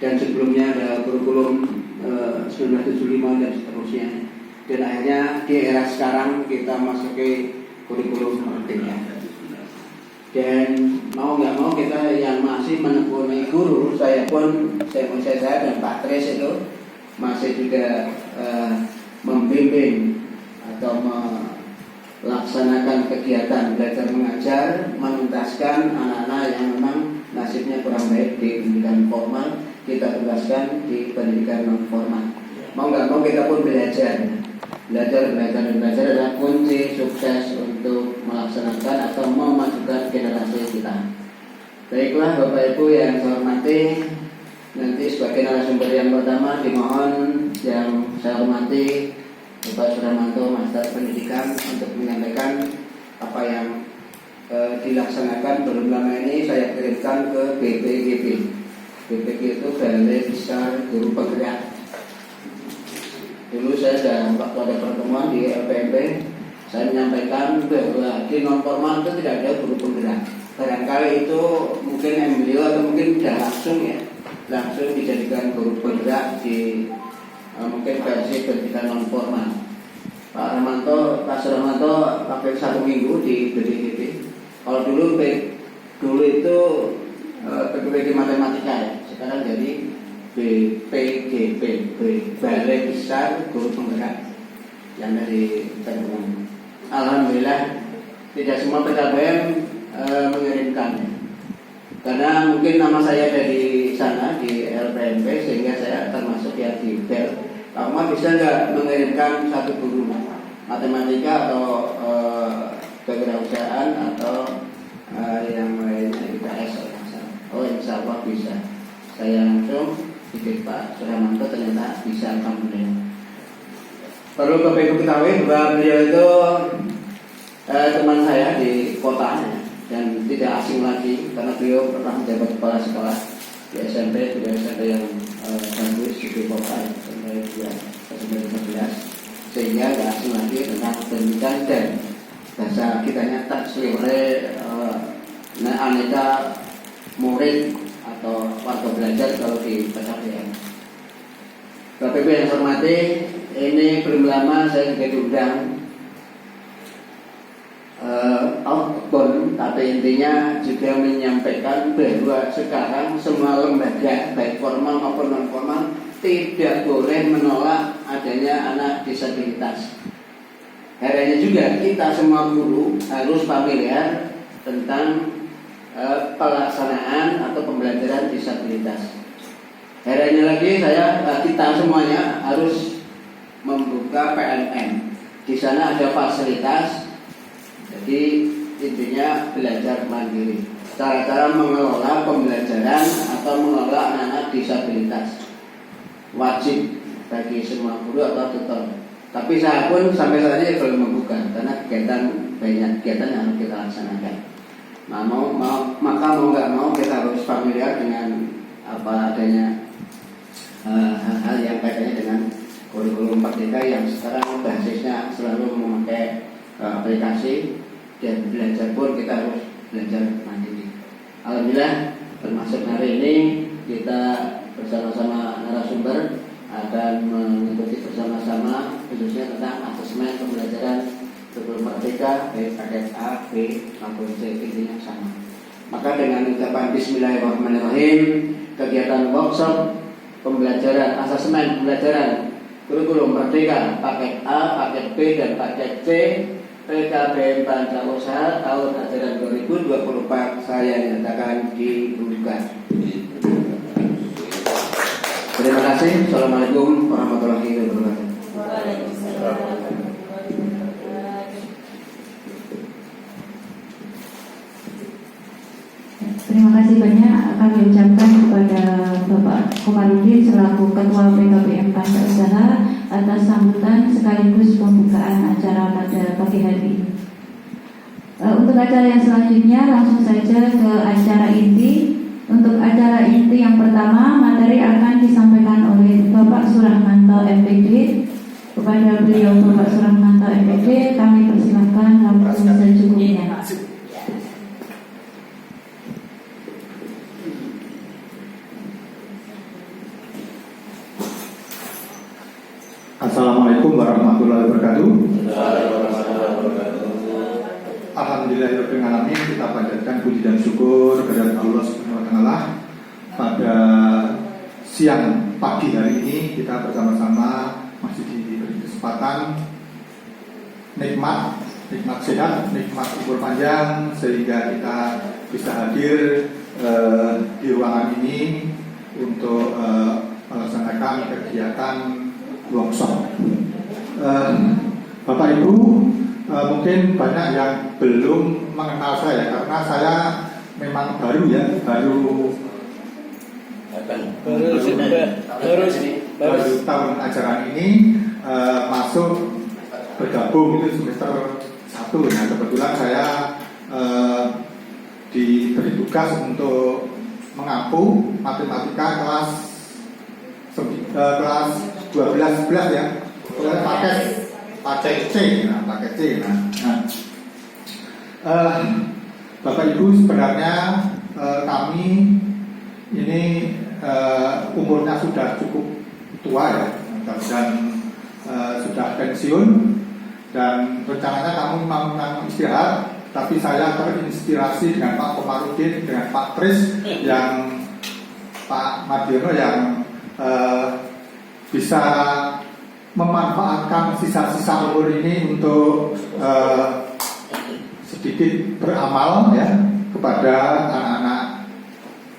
dan sebelumnya ada kurikulum 1975 dan seterusnya. Dan akhirnya di era sekarang kita masuki kurikulum merdeka. Dan mau nggak mau kita yang masih menekuni guru, saya dan Pak Tris itu masih juga membimbing atau melaksanakan kegiatan belajar mengajar, menuntaskan anak-anak yang memang nasibnya kurang baik di pendidikan formal, kita tugaskan di pendidikan non formal. Mau nggak mau kita pun belajar adalah kunci sukses untuk melaksanakan atau memajukan generasi kita. Baiklah Bapak Ibu yang saya hormati, nanti sebagai narasumber yang pertama dimohon yang saya hormati Bapak Suramanto, Master Pendidikan, untuk menyampaikan apa yang dilaksanakan belum lama ini saya kirimkan ke BPGB. BPG itu Balai Besar Guru Penggerak. Dulu saya sudah waktu ada pertemuan di LPMP, saya menyampaikan bahwa di non formal itu tidak ada guru penggerak. Barangkali itu mungkin embrio atau mungkin tidak langsung dijadikan guru penggerak di mungkin versi pendidikan non formal. Pak Suramanto pakai 1 minggu di BPGB. Kalau dulu itu PPG matematika ya, sekarang jadi BPGB, Balai Besar Guru Penggerak yang dari Bandung. Alhamdulillah tidak semua PKBM mengirimkan, karena mungkin nama saya dari sana di LPMP sehingga saya termasuk yang di BEL. Pak Umar bisa nggak mengirimkan 1 guru matematika atau kewirausahaan atau yang lainnya IPS? Oh insya Allah bisa. Saya langsung bikin Pak Suramanto, ternyata bisa, alhamdulillah. Perlu Bapak Ibu ketahui bahwa beliau itu teman saya di kota dan tidak asing lagi, karena beliau pernah menjabat kepala sekolah di SMP, juga SMP yang bagus di kota sampai 2015, sehingga tidak asing lagi tentang pendidikan dan bahasa kitanya tak selewere aneka murid atau warga belajar kalau di PKBM. Bapak Ibu yang saya hormati, ini belum lama saya juga diundang outbound, tapi intinya juga menyampaikan bahwa sekarang semua lembaga baik formal maupun non formal tidak boleh menolak adanya anak disabilitas. Akhirnya juga kita semua guru harus familiar tentang pelaksanaan atau pembelajaran disabilitas. Akhirnya lagi kita semuanya harus membuka PNM. Di sana ada fasilitas. Jadi intinya belajar mandiri. Cara-cara mengelola pembelajaran atau mengelola anak-anak disabilitas wajib bagi semua guru atau tutor. Tapi saya pun sampai saat ini belum membuka karena banyak kegiatan yang harus kita laksanakan. Maka mau nggak mau kita harus familiar dengan apa adanya hal-hal yang kaitannya dengan kurikulum merdeka yang sekarang basisnya selalu memakai aplikasi, dan belajar pun kita harus belajar mandiri. Alhamdulillah termasuk hari ini kita bersama-sama narasumber akan mengikuti bersama-sama khususnya tentang asesmen pembelajaran kurikulum merdeka baik paket A, B maupun C, intinya sama. Maka dengan ucapan Bismillahirrahmanirrahim, kegiatan workshop pembelajaran asesmen pembelajaran kurikulum merdeka paket A, paket B dan paket C PKBM Pancawusaha tahun ajaran 2024 saya nyatakan dibuka. Terima kasih. Assalamualaikum warahmatullahi wabarakatuh. Terima kasih banyak kami ucapkan kepada Bapak Komarudin selaku Ketua PKBM Pancawusaha atas sambutan sekaligus pembukaan acara pada pagi hari ini. Untuk acara yang selanjutnya langsung saja ke acara inti. Untuk acara inti yang pertama, materi akan disampaikan oleh Bapak Suramanto MPD. Kepada beliau Bapak Suramanto MPD, kami persilahkan langsung secukupnya. Assalamualaikum warahmatullahi wabarakatuh. Alhamdulillahirobbilalamin, kita panjatkan puji dan syukur kepada Allah Subhanahu wa taala. Pada siang pagi hari ini kita bersama-sama masih diberi kesempatan nikmat sehat, nikmat umur panjang, sehingga kita bisa hadir di ruangan ini untuk melaksanakan kegiatan workshop. Bapak Ibu, mungkin banyak yang belum mengenal saya karena saya memang baru tahun ajaran ini masuk bergabung itu semester 1. Nah, kebetulan saya diberi tugas untuk mengampu matematika kelas 12 ya, paket C. Bapak Ibu, sebenarnya kami ini umurnya sudah cukup tua ya, dan sudah pensiun, dan rencananya kami mau istirahat, tapi saya terinspirasi dengan Pak Komarudin, dengan Pak Tris, yang Pak Mardiono yang bisa memanfaatkan sisa-sisa umur ini untuk sedikit beramal ya kepada anak-anak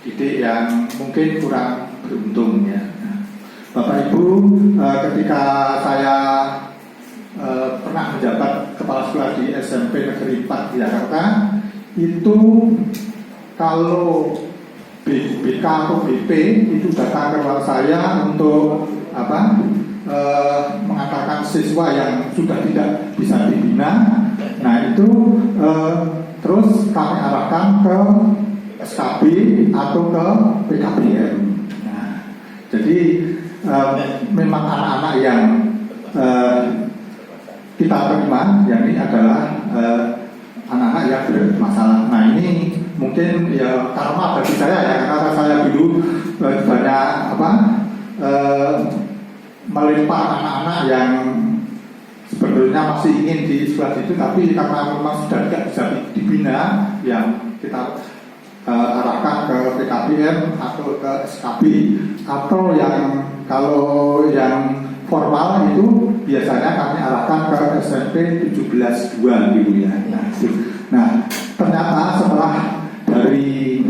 didik yang mungkin kurang beruntung ya. Bapak Ibu, ketika saya pernah menjabat kepala sekolah di SMP Negeri 4 di Jakarta, itu kalau BK atau BP itu datang ke ruang saya untuk mengatakan siswa yang sudah tidak bisa dibina. Nah itu terus kami arahkan ke SKB atau ke PKBM. Nah, jadi memang anak-anak yang kita terima, yang ini adalah anak-anak yang bermasalah. Nah ini mungkin ya karma bagi saya ya, karena saya dulu banyak melempar anak-anak yang sebetulnya masih ingin di sekolah itu, tapi karena memang sudah tidak bisa dibina, yang kita arahkan ke PKBM atau ke SKB, atau yang kalau yang formal itu biasanya kami arahkan ke SMP 17-2 gitu ya. Nah ternyata setelah dari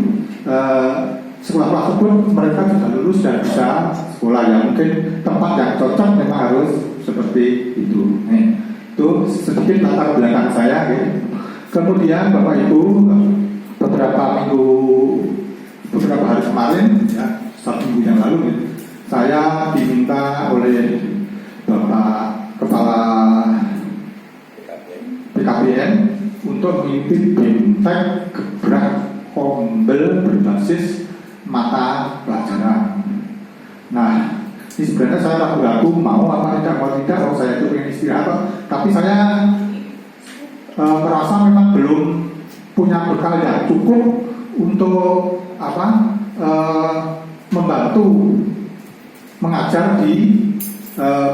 sekolah tersebut mereka sudah lulus dan bisa sekolah, yang mungkin tempat yang cocok memang harus seperti itu. Itu sedikit latar belakang saya gitu. Kemudian Bapak Ibu, beberapa hari kemarin ya, 1 minggu yang lalu gitu, saya diminta oleh Bapak Kepala PKBN untuk memimpin BEMTEK gebrak kombel berbasis mata pelajaran. Nah, ini sebenarnya saya ragu-ragu mau tidak, saya itu ingin istirahat, tapi saya merasa memang belum punya bekal yang cukup untuk membantu mengajar di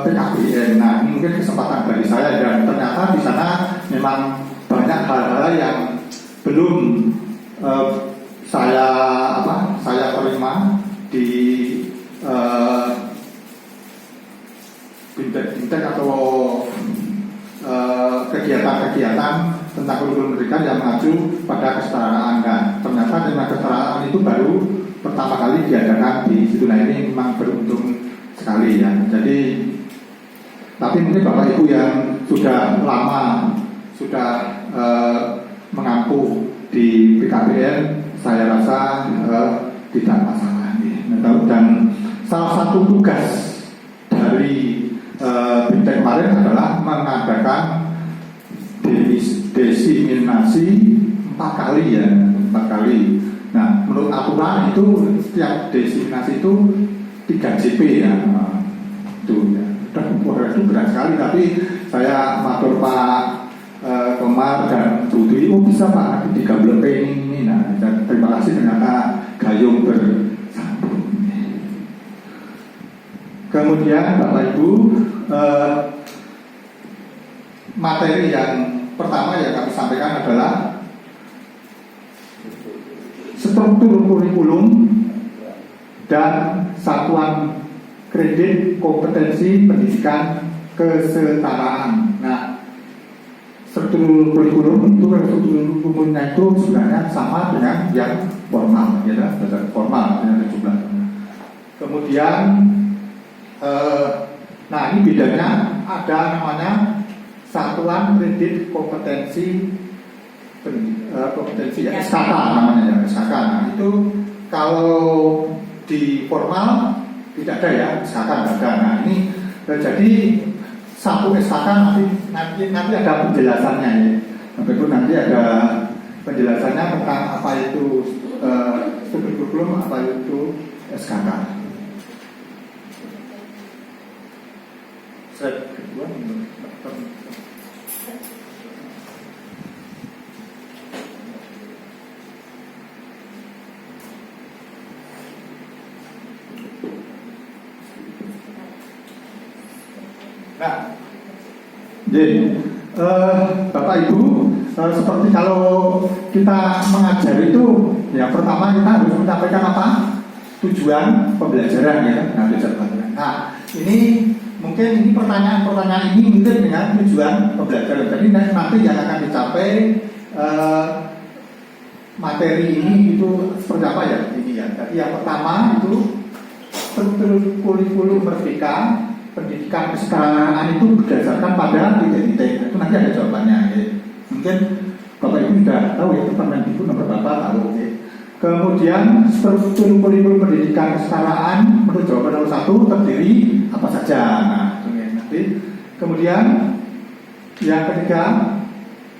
PKBN. Nah, ini mungkin kesempatan bagi saya, dan ternyata di sana memang banyak hal-hal yang belum saya terima di bintek atau kegiatan-kegiatan tentang kurikulum pendidikan yang mengacu pada kesetaraan. Dan ternyata dengan kesetaraan itu baru pertama kali diadakan di situ. Nah, ini memang beruntung sekali ya. Jadi, tapi mungkin Bapak Ibu yang sudah lama mengampu di PKBN, saya rasa tidak masalah. Dan salah satu tugas dari BEMTEK kemarin adalah mengadakan desiminasi 4 kali. Nah, menurut aturan itu setiap desiminasi itu 3 JP ya. Itu berat sekali, tapi saya matur Pak Komar dan Bu Dwi, bisa Pak nanti 3 bulan ini. Nah, terima kasih, ternyata gayung bersambung. Kemudian Bapak Ibu, materi yang pertama yang kami sampaikan adalah struktur kurikulum dan satuan kredit kompetensi pendidikan kesetaraan. Nah, struktur kurikulum itu kurikulumnya itu sebenarnya sama dengan yang formal, ya, belajar formal dengan jumlah. Kemudian, nah ini bedanya ada namanya satuan kredit kompetensi kompetensi ya, SKK namanya ya, SKK. Nah, itu kalau di formal tidak ada ya, SKK tidak ada. Nah ini jadi satu SKK nanti ada penjelasannya ya. Sampai itu nanti ada penjelasannya tentang apa itu studi kurikulum, apa itu SKK. Slide kedua. Nah, jadi Bapak Ibu, seperti kalau kita mengajar itu, ya pertama kita harus menyampaikan apa? Tujuan pembelajaran ya, Nah, ini mungkin pertanyaan ini mungkin dengan tujuan pembelajaran. Jadi nanti yang akan dicapai materi ini itu seperti apa ya? Ini ya. Jadi yang pertama itu struktur kurikulum merdeka pendidikan kesetaraan itu berdasarkan pada titik-titik. Itu nanti ada jawabannya. Ya. Mungkin Bapak Ibu sudah tahu ya, Permendikbud nomor berapa tahu. Ya. Kemudian struktur kurikulum pendidikan kesetaraan menurut jawaban nomor 1 terdiri apa saja. Nah, itu ya. Nanti kemudian yang ketiga,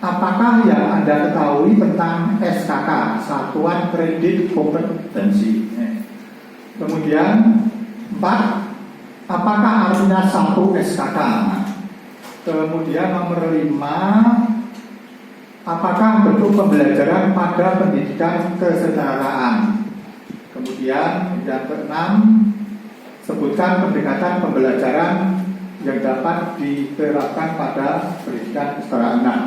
apakah yang Anda ketahui tentang SKK, Satuan Kredit Kompetensi. Ya. Kemudian 4, apakah artinya satu SKK? Kemudian nomor 5, apakah bentuk pembelajaran pada pendidikan kesetaraan? Kemudian yang ke-6, sebutkan pendekatan pembelajaran yang dapat diterapkan pada pendidikan kesetaraan. Nah,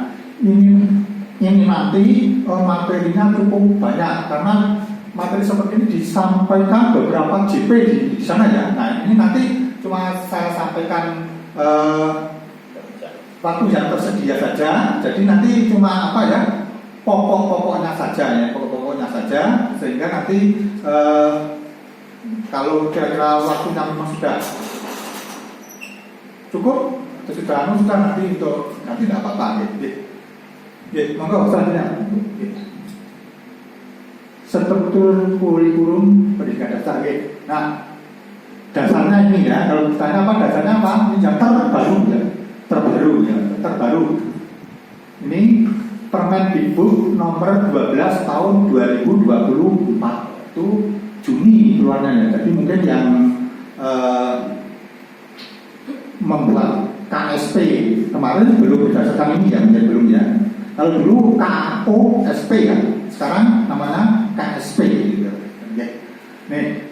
ini nanti materinya cukup banyak karena materi seperti ini disampaikan beberapa JP di sana ya. Nah, ini nanti cuma saya sampaikan waktu yang tersedia saja. Jadi nanti cuma apa ya, pokok-pokoknya saja ya, pokok-pokoknya saja. Sehingga nanti kalau kira-kira waktunya memang sudah cukup, sudah nanti untuk nanti tidak apa-apa. Ya, monggo selanjutnya. Struktur kurikulum pendidikan dasar. Nah, dasarnya ini ya, kalau ditanya apa dasarnya apa? Ini yang terbaru ya. Ini Permendikbud nomor 12 tahun 2024 itu Juni keluarnya ya. Jadi mungkin yang membuat KSP kemarin belum berdasarkan ini ya, mungkin belum ya. Kalau dulu KOSP ya, sekarang namanya KSP gitu. Nih,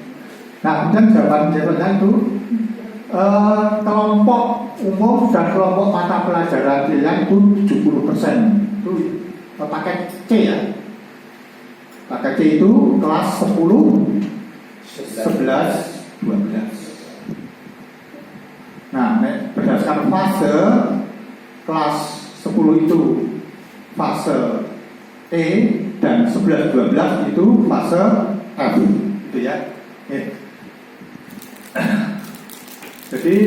nah kemudian jawabannya itu kelompok umum dan kelompok mata pelajaran pilihan itu 70%. Itu paket C ya. Paket C itu kelas 10, 11, 12. Nah, berdasarkan fase kelas 10 itu fase E dan 11-12 itu fase F gitu ya. Jadi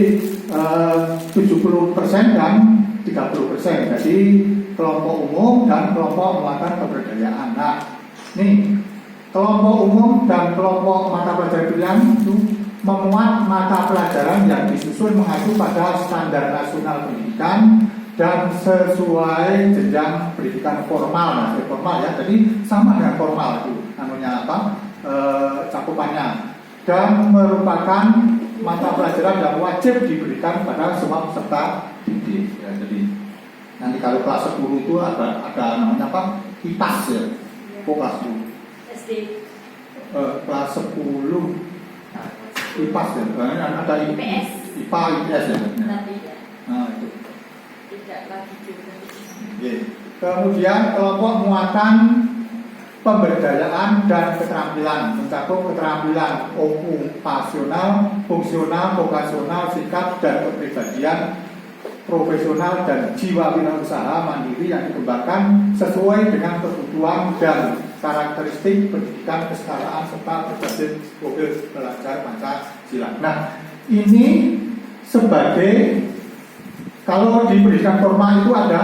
70% dan 30%. Jadi kelompok umum dan kelompok mata pemberdayaan. Nah, nih kelompok umum dan kelompok mata pelajaran pilihan itu memuat mata pelajaran yang disusun mengacu pada standar nasional pendidikan dan sesuai jenjang pendidikan formal, formal ya. Jadi sama dengan formal itu, namanya apa? Cakupannya, dan merupakan mata pelajaran yang wajib diberikan pada semua peserta didik. Ya, jadi nanti kalau kelas 10 itu ada namanya apa? IPAS ya. Kelas 10. SD. Kelas 10. Nah, IPAS ya, ada IPS. IPA, IPS ya. Tapi ya, Nah, itu. tidak lagi juga. Oke. Kemudian kelompok muatan pemberdayaan dan keterampilan mencakup keterampilan okupasional, fungsional, vokasional, sikap dan kepribadian profesional dan jiwa wirausaha mandiri yang dikembangkan sesuai dengan kebutuhan dan karakteristik pendidikan kesetaraan serta berbasis profil belajar Pancasila. Nah, ini sebagai kalau di pendidikan formal itu ada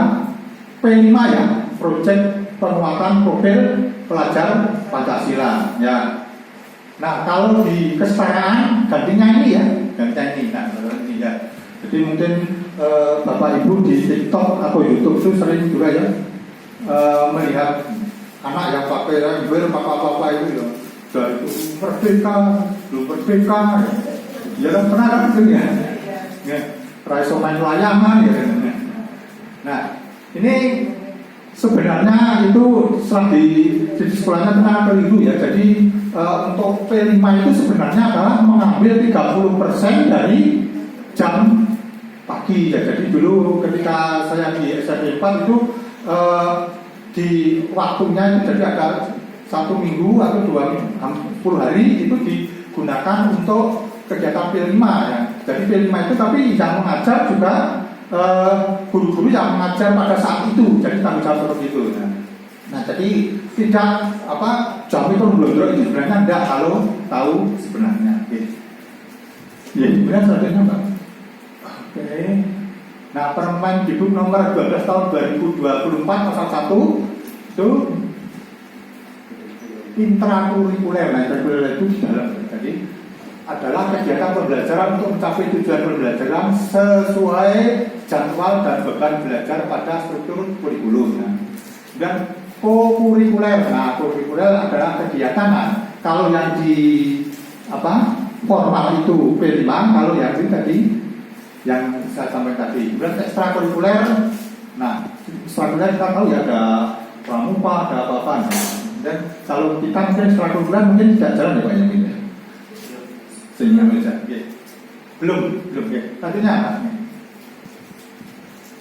P5 ya, proyek penguatan profil pelajar Pancasila ya. Nah, kalau di kesetaraan gantinya ini ya, gantinya ini. Nah, ini ya. Jadi mungkin Bapak Ibu di TikTok atau YouTube itu sering juga ya melihat anak yang pakai rainbow apa-apa itu ya. Dari merdeka, belum merdeka. Ya kan pernah kan itu ya. Ya, raiso main layangan ya. Nah, ini sebenarnya itu setelah di sekolahnya ternyata keliru ya. Jadi untuk P5 itu sebenarnya adalah mengambil 30% dari jam pagi ya. Jadi dulu ketika saya di SMP 4 itu di waktunya itu jadi ada 1 minggu atau 2 minggu, 10 hari itu digunakan untuk kegiatan P5 ya. Jadi P5 itu tapi yang mengajar juga guru-guru yang mengajar pada saat itu, jadi tanggung jawab seperti itu. Nah, jadi tidak jam itu belum itu sebenarnya tidak kalau tahu sebenarnya. Ya, kemudian selanjutnya Pak. Oke. Nah, Permendikbud nomor 12 tahun 2024 pasal 1 itu intrakurikuler. Nah, intrakurikuler itu di dalam jadi adalah kegiatan pembelajaran untuk mencapai tujuan pembelajaran sesuai jadwal dan beban belajar pada struktur kurikulum. Nah, dan kokurikuler. Nah, kokurikuler adalah kegiatan. Nah, kalau yang di formal itu P5, kalau yang ini tadi yang saya sampaikan tadi. Kemudian ekstrakurikuler. Nah, ekstrakurikuler kita tahu ya ada pramuka, ada apa-apa. Nah, dan kalau kita mungkin ekstrakurikuler mungkin tidak jalan ya Pak yang ini. Sehingga bisa, belum ya. Artinya apa?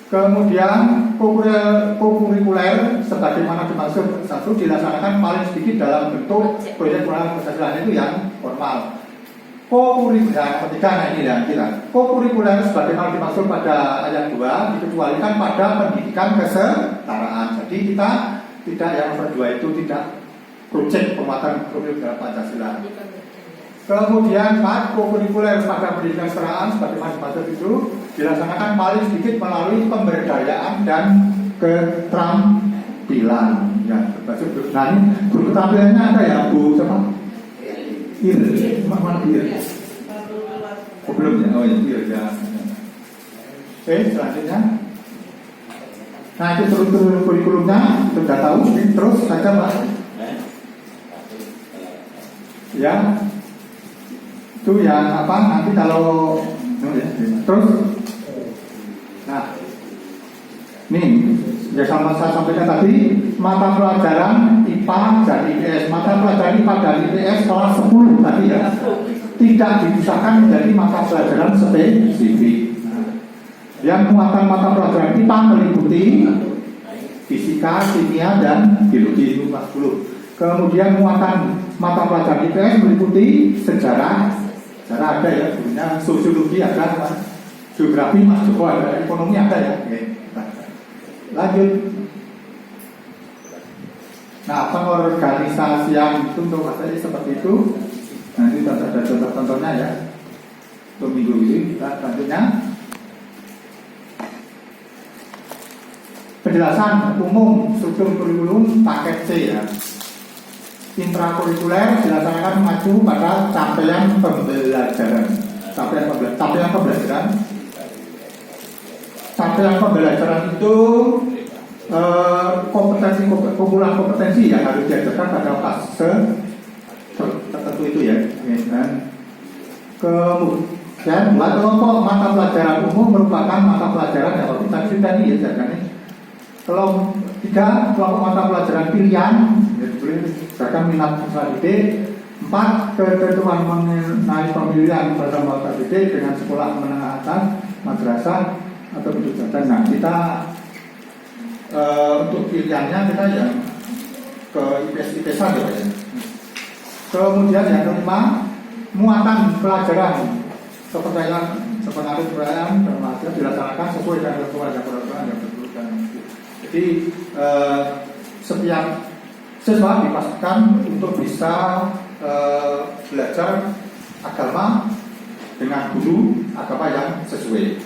Kemudian kokurikuler sebagaimana dimaksud satu dilaksanakan paling sedikit dalam bentuk proyek pengembangan Pancasila itu yang formal. Kokurikuler ketiga, nah ini yang kita. Kokurikuler sebagaimana dimaksud pada ayat 2 dikecualikan pada pendidikan kesetaraan. Jadi kita tidak yang nomor 2 itu tidak proyek penguatan profil Pancasila. Kemudian kokurikuler pada pendidikan kesetaraan sebagaimana dimaksud itu dilaksanakan paling sedikit melalui pemberdayaan dan keterampilan. Ya, berbasis. Nah, ini guru keterampilannya ada ya Bu siapa? Mana Ir? Oh, belum ya? Oh ya, Ir ya. Oke, selanjutnya. Nah, itu struktur kurikulumnya sudah tahu. Terus saja Pak. Ya. Itu yang nanti kalau terus nah ini ya sama saya sampaikan tadi mata pelajaran IPA dan IPS. Mata pelajaran IPA dan IPS kelas 10 tadi ya tidak dipusatkan menjadi mata pelajaran spesifik. Yang muatan mata pelajaran IPA meliputi fisika, kimia dan biologi itu kelas 10. Kemudian muatan mata pelajaran IPS meliputi sejarah ada ya, punya sosiologi ada, geografi masuk ada, ekonomi ada ya. Oke. Lanjut. Nah, pengorganisasian itu untuk materi seperti itu. Nanti ada contoh-contohnya ya. Untuk minggu ini kita selanjutnya. Penjelasan umum struktur kurikulum paket C ya. Intrakurikuler dilaksanakan mengacu pada capaian pembelajaran. Capaian pembelajaran itu kumpulan kompetensi yang harus diajarkan pada fase tertentu itu ya. Kemudian kelompok mata pelajaran umum merupakan mata pelajaran yang kita tadi ya jangan. Kalau 3 kelompok mata pelajaran pilihan, misalkan minat siswa didik, 4. Ketentuan mengenai pemilihan lembaga didik dengan sekolah menengah atas, madrasah atau pendidikan. Nah, kita untuk pilihannya kita yang ke IPS saja ya. Kemudian yang kelima, muatan pelajaran kepercayaan sepengaruh perayaan termasuk dilaksanakan sesuai dengan ketentuan yang berkebutuhan. Jadi setiap siswa dipastikan untuk bisa belajar agama dengan guru agama yang sesuai.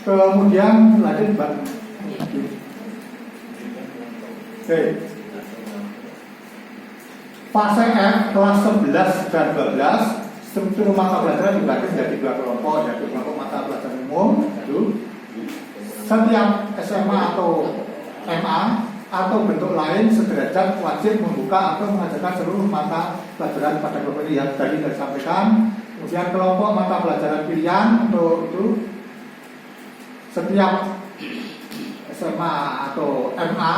Kemudian lanjut Mbak. Oke. Fase F kelas 11 dan 12, struktur mata pelajaran dibagi menjadi 2 kelompok, yaitu kelompok mata pelajaran umum. Setiap SMA atau MA atau bentuk lain sederajat wajib membuka atau mengajarkan seluruh mata pelajaran pada kelompok ini yang tadi saya sampaikan. Kemudian kelompok mata pelajaran pilihan untuk itu setiap SMA atau MA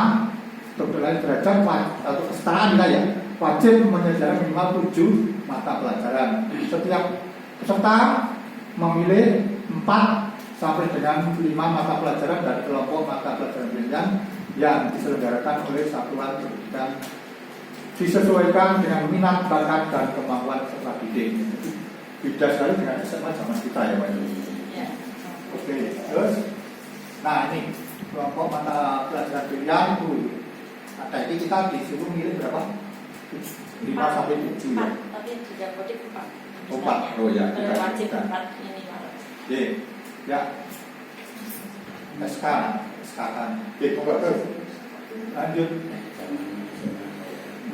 bentuk lain sederajat atau kesetaraan wilayah wajib menyediakan minimal 7 mata pelajaran. Setiap peserta memilih 4 sampai dengan 5 mata pelajaran dari kelompok mata pelajaran pilihan yang diselenggarakan oleh satuan pendidikan disesuaikan dengan minat, bakat, dan kemampuan peserta didik. Beda sekali dengan SMA zaman kita ya Pak. Oke, terus nah ini kelompok mata pelajaran pilihan itu ada ini kita disuruh milih berapa? 5 sampai 7 ya. Tapi tidak wajib 4. 4. Oh ya. Wajib 4 minimal. Oke, ya. Sekarang. Oke, terus lanjut.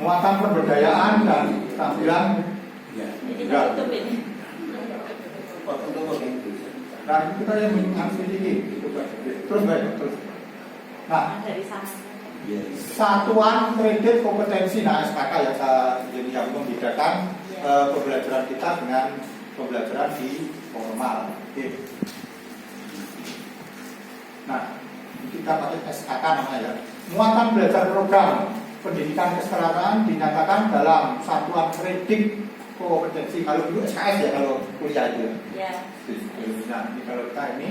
Muatan perbedayaan dan tampilan. Ini tutup ini. Nah, kita yang harus sedikit. Terus baik, terus. Nah, Dari sana. satuan kredit kompetensi, nah SKK yang saya yang membedakan pembelajaran kita dengan pembelajaran di formal. Oke. Nah, kita pakai SKK namanya ya. Muatan belajar program pendidikan kesetaraan dinyatakan dalam satuan kredit kompetensi. Kalau dulu SKS ya, kalau kuliah itu ya. Nah, ini kalau kita ini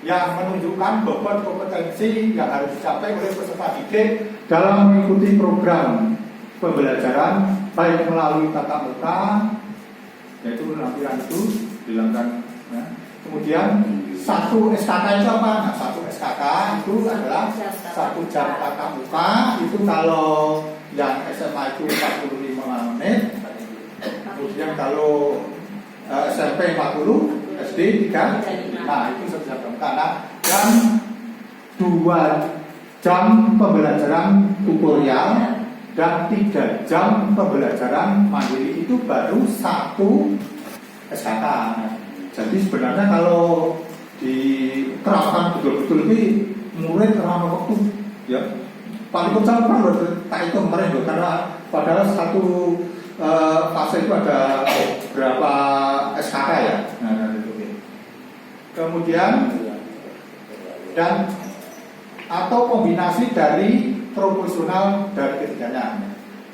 yang menunjukkan bobot kompetensi yang harus dicapai oleh peserta didik dalam mengikuti program pembelajaran baik melalui tatap muka, yaitu penampilan itu dilakukan. Ya. Kemudian satu SKK itu apa? Nah, satu SKK itu adalah 1 jam tatap muka. Itu kalau yang SMA itu 45 menit. Kemudian kalau SMP 40, SD 3, nah itu 1 jam karena dan 2 jam pembelajaran tutorial dan 3 jam pembelajaran mandiri itu baru 1 SKK. Jadi sebenarnya kalau diterapkan betul-betul ini murid ramah waktu ya paling kecil kan tak itu kemarin loh, karena padahal satu fase itu ada berapa SKK ya. Nah, kemudian dan atau kombinasi dari proporsional dari ketiganya.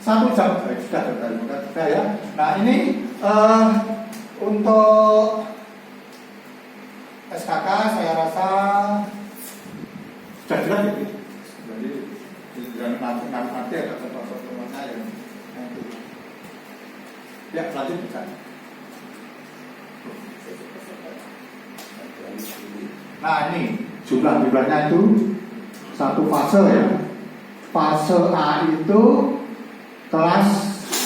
1 jam sudah ya. Nah ini untuk SKK saya rasa sudah jelas ya. Jadi nanti ada contoh-contohnya yang ya lanjut bisa. Nah ini jumlahnya itu 1 fase ya. Fase A itu kelas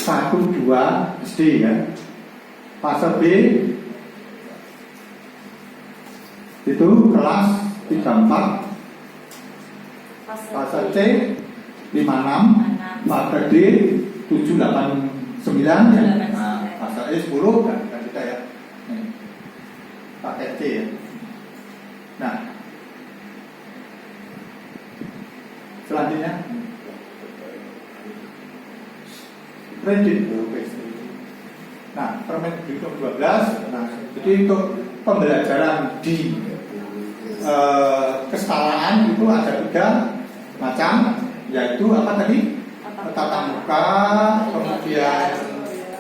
1-2 SD ya. Fase B itu kelas 3-4. Fase C 5-6. Fase D 7-8-9 ya. Nah, fase E 10 kan kita ya. Pakai C ya. Nah, selanjutnya kredit. Nah, Permendikbud 12. Nah, jadi untuk pembelajaran di kesetaraan itu ada 3 macam, yaitu apa tadi? Tatap muka, kemudian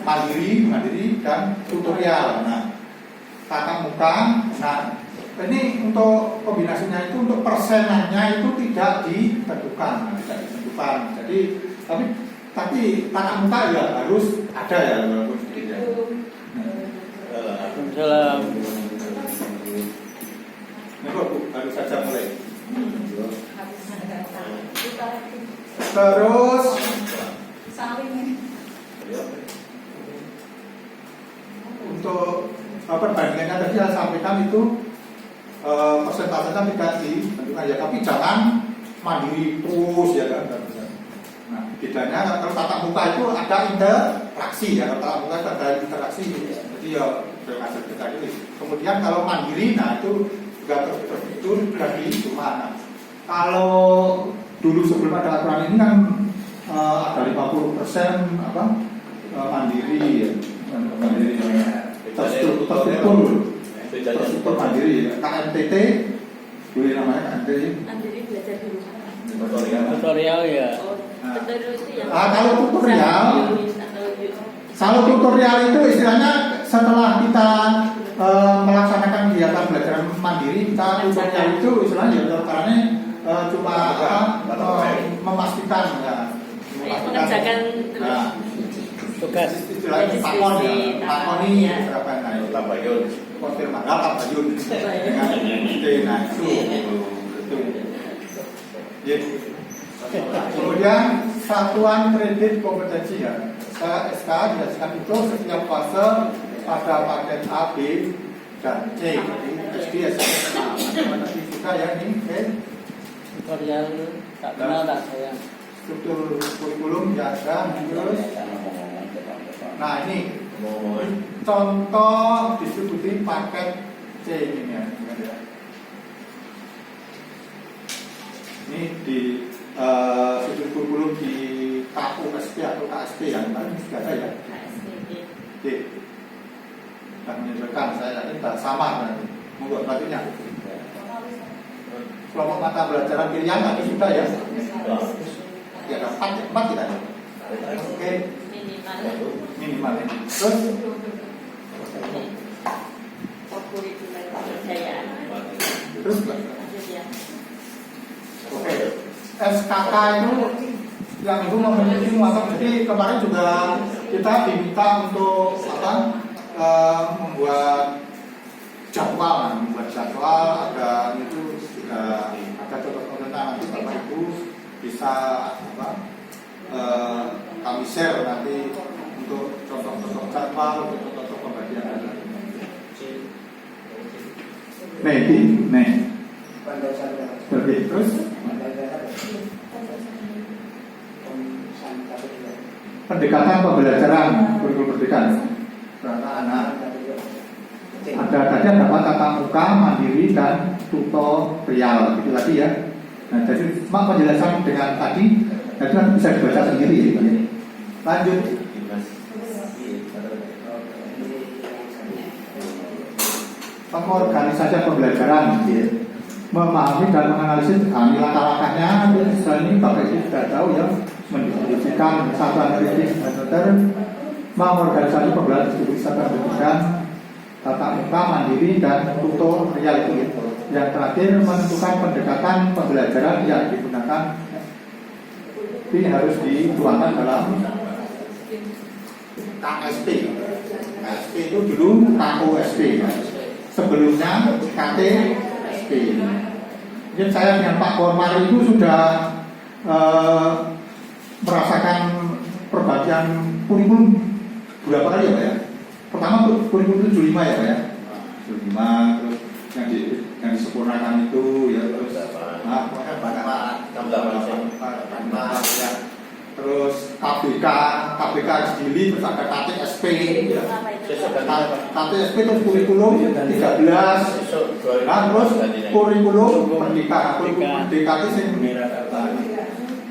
mandiri dan tutorial. Nah, tatap muka. Nah, ini untuk kombinasinya itu untuk persenannya itu tidak ditentukan. Jadi tapi tatap muka ya harus ada ya walaupun tidak. Salam. Nah, baru saja mulai. Terus untuk perbandingannya tadi saya sampaikan itu persentasenya tidak ditentukan ya, tapi jangan mandiri terus ya kan. Nah, bedanya kalau tatap muka itu ada interaksi ya, kalau tatap muka itu ada interaksi, jadi ya berdasar kita ini. Kemudian kalau mandiri, nah itu juga terfitur dari rumah. Nah, kalau dulu sebelum ada aturan ini kan ada 50% mandiri ya, mandiri terstruktur mandiri. KMTT boleh namanya KMTT. Mandiri belajar di rumah. Tutorial ya. Tutorial itu yang kalau tutorial itu istilahnya setelah kita melaksanakan kegiatan belajar mandiri, kita tutorial itu istilahnya caranya cuma memastikan ya, mengerjakan Tugas. istilahnya takoni berapa tabayun konfirmasi tabayun dengan nah itu. Kemudian satuan kredit kompetensi ya, SK dijelaskan itu setiap fase pada paket A, B, dan C. Jadi SD, SMP, nanti juga ya ini Tutorial tak kenal tak saya. struktur kurikulum ya ada. Terus, nah ini contoh distribusi paket C ini ya. Ini di struktur kurikulum di KUSP atau KSP yang paling sudah ada ya. D. Dan menyebutkan saya ini tak sama nanti membuat batunya. Kelompok mata pelajaran pilihan tadi sudah ya. Ya ada 4 tidak ada. Oke. Minimal ini. Terus terus oke. SKK itu yang itu memiliki muatan. Jadi kemarin juga kita diminta untuk membuat jadwal, ada itu juga ada contoh-contohnya nanti Bapak Ibu bisa kami share nanti untuk contoh-contoh jadwal, untuk contoh pembagian data. Nih. Terus pendekatan pembelajaran kurikulum pendidikan anak ada tadi dapat tatap muka, mandiri dan tutorial itu tadi ya. Nah jadi cuma penjelasan dengan tadi nanti kan bisa dibaca sendiri ya. Lanjut. Pengorganisasian pembelajaran ya. Memahami dan menganalisis langkah-langkahnya ini Bapak Ibu sudah tahu ya, mendistribusikan satuan kritis mengorganisasi pembelajaran distribusi satuan pendidikan tatap muka, mandiri dan tutorial itu. Yang terakhir menentukan pendekatan pembelajaran yang digunakan. Ini harus dituangkan dalam KSP. KSP itu dulu KUSP, sebelumnya KTSP. Jadi saya dengan Pak Kormar itu sudah merasakan perbagian kurikulum berapa kali ya Pak ya? Pertama kurikulum 75 ya Pak ya? 75, terus yang disempurnakan itu ya terus ya. Terus KBK sendiri, terus ada KTSP ya. KTSP itu kurikulum 13. Nah terus kurikulum merdeka itu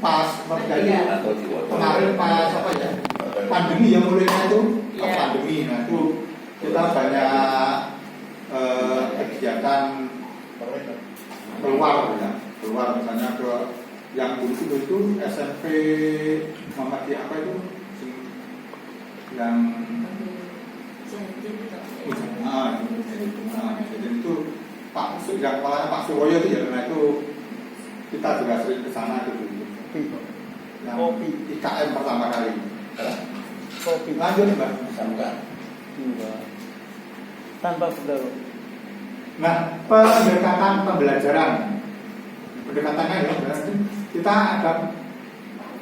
pas kemarin pas apa ya pandemi yang mulainya itu pandemi. Nah itu kita banyak kegiatan keluar misalnya ke yang dulu itu SMP Muhammadiyah apa itu yang Jadi itu Pak yang kepalanya Pak Suwoyo itu ya, karena itu kita juga sering ke sana gitu. Yang Kopi. IKM pertama kali. Kopi. Lanjut Mbak. Sambungan. Enggak. Tanpa beliau. Nah, pendekatan pembelajaran. Pendekatannya ya, berarti kita ada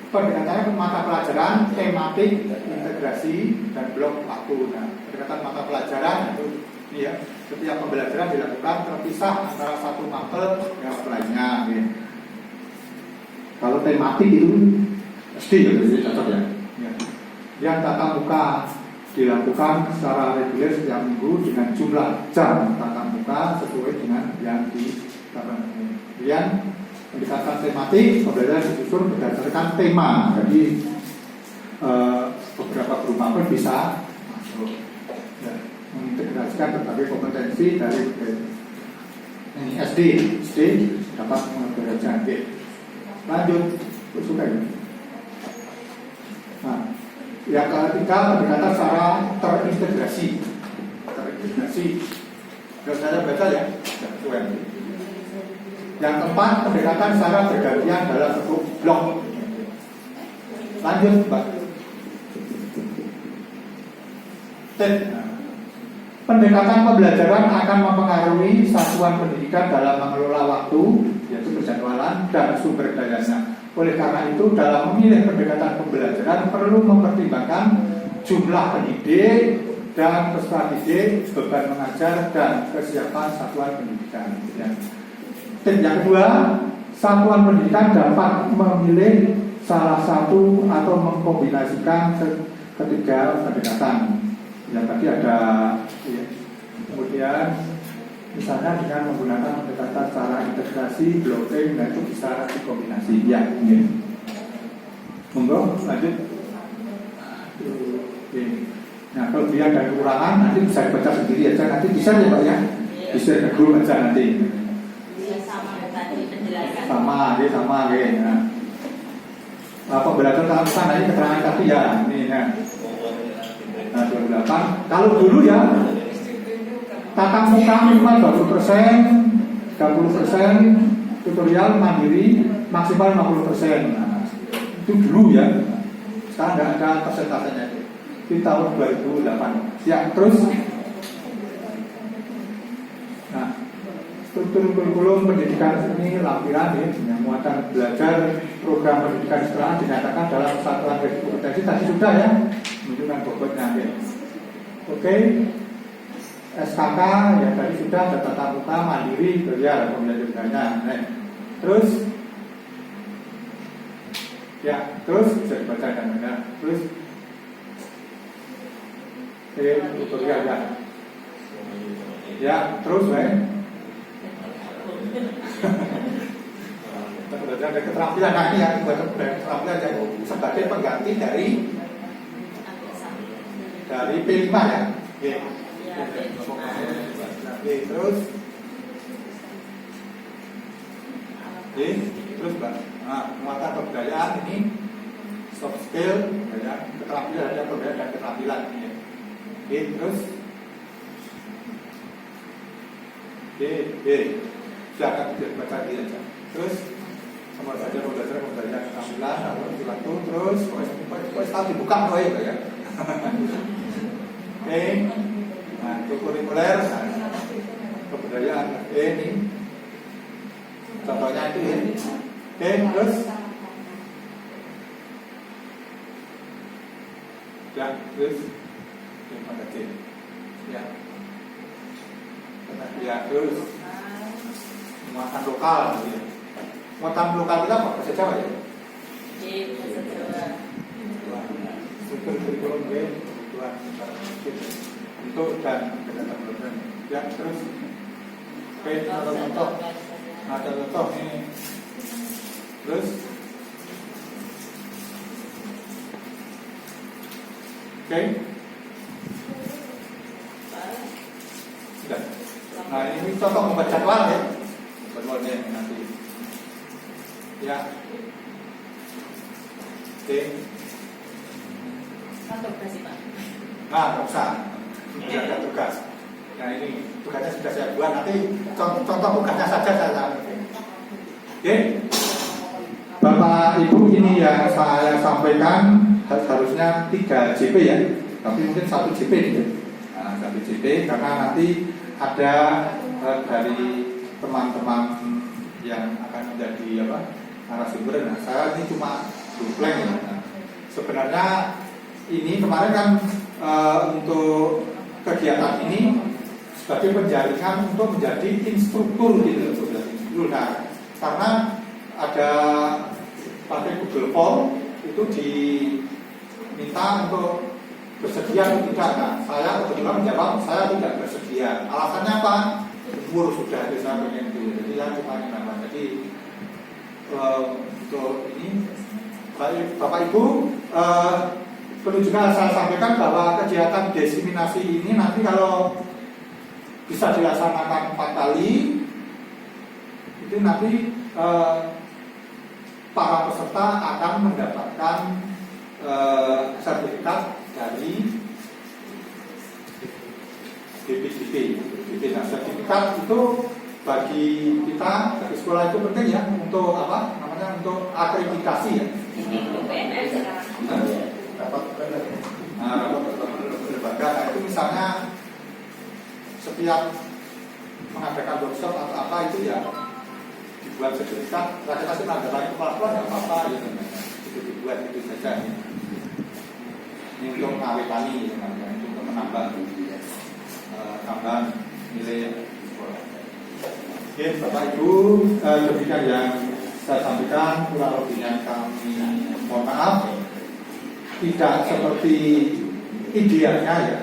pendekatannya ke mata pelajaran, tematik, integrasi, dan blok waktu. Nah, pendekatan mata pelajaran itu ya, setiap pembelajaran dilakukan terpisah antara satu mata dengan lainnya. Ya. Kalau tematik itu SD ya, cocok ya. Yang tatap muka dilakukan secara reguler setiap minggu dengan jumlah jam tatap muka sesuai dengan yang ditetapkan. Kemudian pendekatan tematik pembelajaran disusun berdasarkan tema. Jadi beberapa guru mapel bisa masuk ya, mengintegrasikan berbagai kompetensi dari ini SD dapat mengajarkan. Lanjut, suka ya. Nah, yang ketiga pendekatan secara terintegrasi. Kalau saya baca ya, yang keempat pendekatan secara bergantian dalam bentuk blok. Lanjut, Mbak. Pendekatan pembelajaran akan mempengaruhi satuan pendidikan dalam mengelola waktu, yaitu penjadwalan dan sumber dayanya. Oleh karena itu, dalam memilih pendekatan pembelajaran perlu mempertimbangkan jumlah pendidik dan peserta didik, beban mengajar, dan kesiapan satuan pendidikan. Dan yang kedua, satuan pendidikan dapat memilih salah satu atau mengkombinasikan ketiga pendekatan. Yang tadi ada, ya. Kemudian misalnya dengan menggunakan pendekatan secara integrasi, blocking, dan itu bisa dikombinasi. Ya, ini. Monggo, lanjut. Nah, kelebihan dan kekurangan nanti bisa dibaca sendiri aja. Nanti bisa ya Pak ya? Bisa ke guru aja nanti. Sama, dia sama, ya. Nah, pembelajaran tahap sana ini keterangan tadi ya. Ini ya. Nah, 28. Kalau dulu ya, tatap muka minimal 20%, 30% tutorial mandiri, maksimal 50%. Nah, itu dulu ya. Sekarang nggak ada persentasenya itu. Di tahun 2008. Ya, terus. Nah, struktur kurikulum pendidikan ini lampiran ya, dengan muatan belajar program pendidikan sekolah dinyatakan dalam satuan kompetensi tadi sudah ya, menunjukkan bobotnya ya. Oke. SKK ya tadi sudah ada tatap muka mandiri belajar pembelajarannya. Nah, terus ya terus bisa dibacakan ya. Terus tutorial ya. Ya terus ada keterampilan nanti ya, keterampilan yang sebagai pengganti dari P5 ya. Oke, terus Mbak. Nah, muatan kebudayaan ini soft skill, ya, keterampilan ada kebudayaan dan keterampilan ini. Oke, terus silakan dibaca aja. Terus sama saja pembelajaran keterampilan atau waktu terus tahu dibuka ya. Oke. Nah, itu kurikuler, kebudayaan ini contohnya itu ya. Oke, terus ya, terus ya, terus muatan lokal ya. Muatan lokal kita apa? Bahasa Jawa ya? Bahasa Jawa. Struktur kurikulum untuk dan pendekatan ya, terus ada contoh ini, terus sudah. Nah, ini contoh membaca jadwal ya, jadwalnya nanti ya. Satu kasih Pak. Nah, nggak usah. ada tugas. Nah ini tugasnya sudah saya buat, nanti contoh tugasnya saja saya sampaikan. Oke, Bapak Ibu, ini yang saya sampaikan harusnya 3 JP ya, tapi mungkin 1 JP gitu. Nah, 1 JP karena nanti ada dari teman-teman yang akan menjadi narasumber. Nah, saya ini cuma dupleng ya. Nah, sebenarnya ini kemarin kan untuk kegiatan ini sebagai penjaringan untuk menjadi instruktur gitu. Nah, karena ada pakai Google Form itu diminta untuk bersedia atau tidak. Nah, saya kebetulan menjawab saya tidak bersedia. Alasannya apa? Umur sudah itu saya pengen itu. Jadi saya cuma nama. Jadi untuk ini Bapak Ibu perlu juga saya sampaikan bahwa kegiatan diseminasi ini nanti kalau bisa dilaksanakan 4 kali itu nanti para peserta akan mendapatkan sertifikat dari BPDP. Nah, sertifikat itu bagi kita bagi sekolah itu penting ya untuk untuk akreditasi ya. Rapat lembaga. Nah, itu misalnya setiap mengadakan workshop atau apa itu ya dibuat sertifikat. Kita kasih tanda tangan kepala sekolah nggak apa-apa gitu. Itu dibuat itu saja. Ini untuk mengawetani, untuk menambah tambahan nilai sekolah. Oke, Bapak Ibu, demikian yang saya sampaikan, kurang lebihnya kami mohon maaf. Tidak seperti idealnya ya,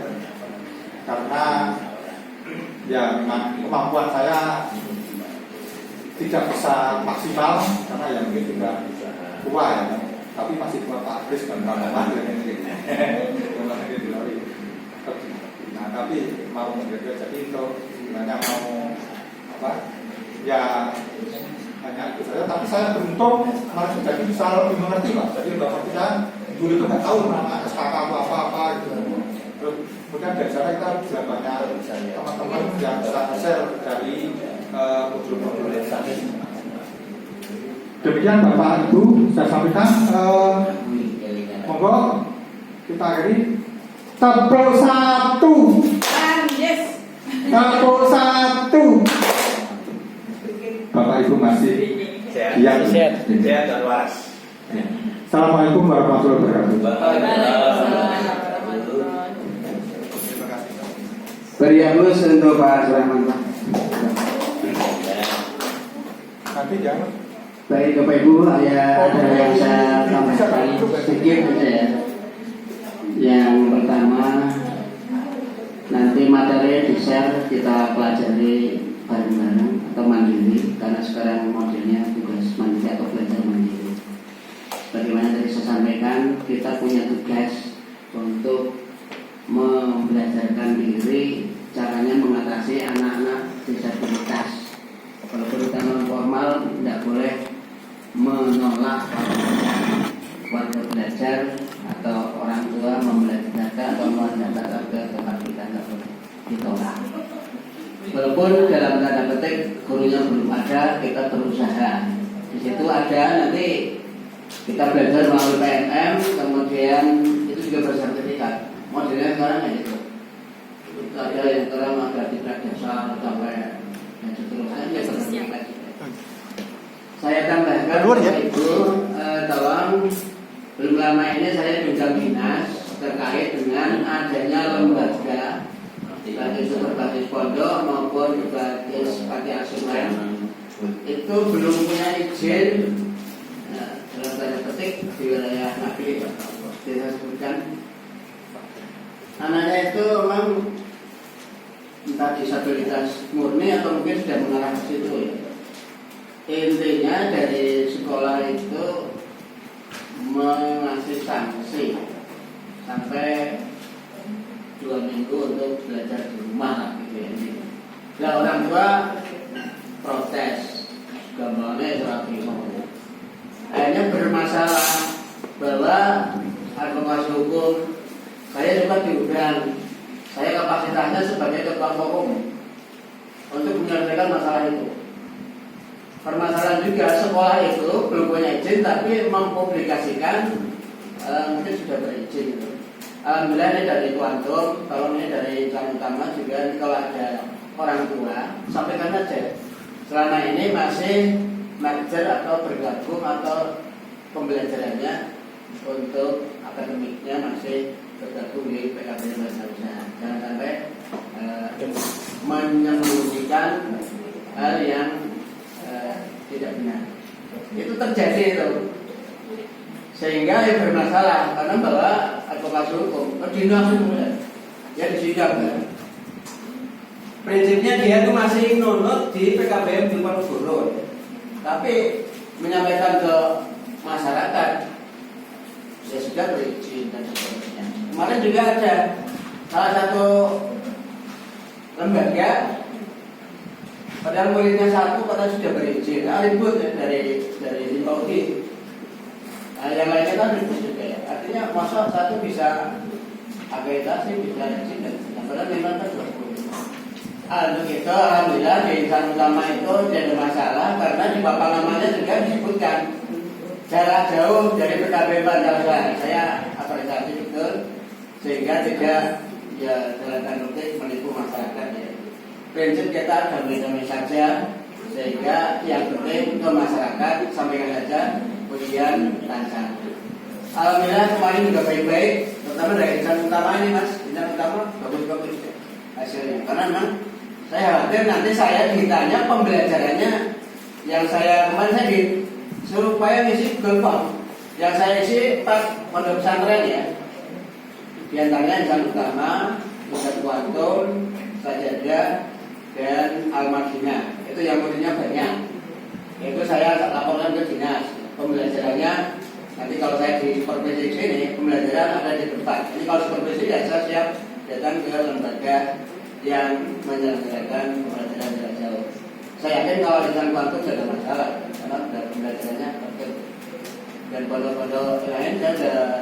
karena ya memang kemampuan saya tidak bisa maksimal karena yang mungkin juga tua ya, tapi masih tua Pak Kris dan kawan-kawan nah tapi mau menjaga, jadi untuk sebenarnya mau ya hanya itu saja, tapi saya beruntung kemarin jadi bisa lebih mengerti Pak, jadi udah mengerti kan dulu itu nggak tahu nama SKK apa gitu. Terus kemudian dari sana kita juga banyak teman-teman yang bisa share dari modul-modul tadi. Demikian Bapak Ibu saya sampaikan. Monggo kita akhiri. Tepuk 1. Yes. Tepuk 1. Bapak Ibu masih Sehat dan waras. Assalamualaikum warahmatullahi wabarakatuh. Terima kasih. Beri aplaus untuk Pak Sulaiman. Nanti jangan. Baik Bapak Ibu, ada yang saya tambahkan sedikit saja ya. Yang pertama, nanti materi di-share kita pelajari bareng-bareng atau mandiri, karena sekarang modelnya tugas mandiri atau belajar mandiri. Bagaimana tadi saya sampaikan, kita punya tugas untuk membelajarkan diri caranya mengatasi anak-anak disabilitas. Kalau kita non formal tidak boleh menolak warga belajar atau orang tua membelajarkan atau mendaftarkan ke tempat kita, tidak boleh ditolak. Walaupun dalam tanda petik gurunya belum ada, kita berusaha. Di situ ada nanti kita belajar melalui PNM, kemudian itu juga bersertifikat. Modelnya sekarang ya itu. Ada yang sekarang ada tingkat dasar sampai dan seterusnya ya bersertifikat. Saya tambahkan Ibu, tolong belum lama ini saya bincang dinas terkait dengan adanya lembaga baik itu berbasis pondok maupun berbasis panti asuhan. Itu belum punya izin dalam tanda petik di wilayah Nabi saya sebutkan anaknya itu memang entah disabilitas murni atau mungkin sudah mengarah ke situ ya. Intinya dari sekolah itu mengasih sanksi sampai 2 minggu untuk belajar di rumah gitu ya. Nah orang tua protes, gambarnya terapi. Akhirnya bermasalah bahwa advokasi hukum saya juga diundang, saya kapasitas kapasitasnya sebagai ketua forum untuk menyelesaikan masalah itu. Permasalahan juga sekolah itu belum punya izin tapi mempublikasikan mungkin sudah berizin. Alhamdulillah ini dari Kuantum, kalau ini dari Insan Utama juga kalau ada orang tua sampaikan saja. Selama ini masih merger atau bergabung atau pembelajarannya untuk akademiknya masih bergabung di PKB Usaha. Jangan sampai menyembunyikan hal yang tidak benar. Itu terjadi itu, sehingga yang bermasalah karena bahwa advokasi hukum dinas ya disidang ya. Prinsipnya dia itu masih nunut di PKBM di Ponorogo, tapi menyampaikan ke masyarakat ya sudah berizin dan sebagainya. Kemarin juga ada salah satu lembaga, padahal muridnya satu padahal sudah berizin, ribut ya, dari Saudi. Nah, yang lainnya kan ribut juga ya. Artinya masa satu bisa akreditasi, bisa izin dan padahal memang kan 20. Untuk itu alhamdulillah di Insan Utama itu tidak ada masalah karena di papan namanya juga disebutkan jarak jauh dari PKB Banjarnegara. Saya apresiasi betul sehingga tidak ya dalam tanda kutip menipu masyarakat ya. Prinsip kita damai-damai saja sehingga yang penting ke masyarakat sampaikan saja ujian lancar. Alhamdulillah kemarin juga baik-baik, terutama dari Insan Utama ini Mas, Insan Utama bagus-bagus hasilnya karena memang saya khawatir nanti saya ditanya pembelajarannya yang saya kemarin saya disuruh supaya ngisi Google Form yang saya isi 4 pondok pesantren ya, di antaranya Insan Utama, Pusat Kuantum, Sajadah dan Al-Madinah. Itu yang muridnya banyak. Itu saya laporkan ke dinas. Pembelajarannya nanti kalau saya di supervisi sini pembelajaran ada di tempat. Ini kalau supervisi ya saya siap datang ke lembaga yang menyelenggarakan pembelajaran jarak jauh. Saya yakin kalau di Insan Kuantum tidak ada masalah karena pembelajarannya betul. Dan pondok-pondok lain dan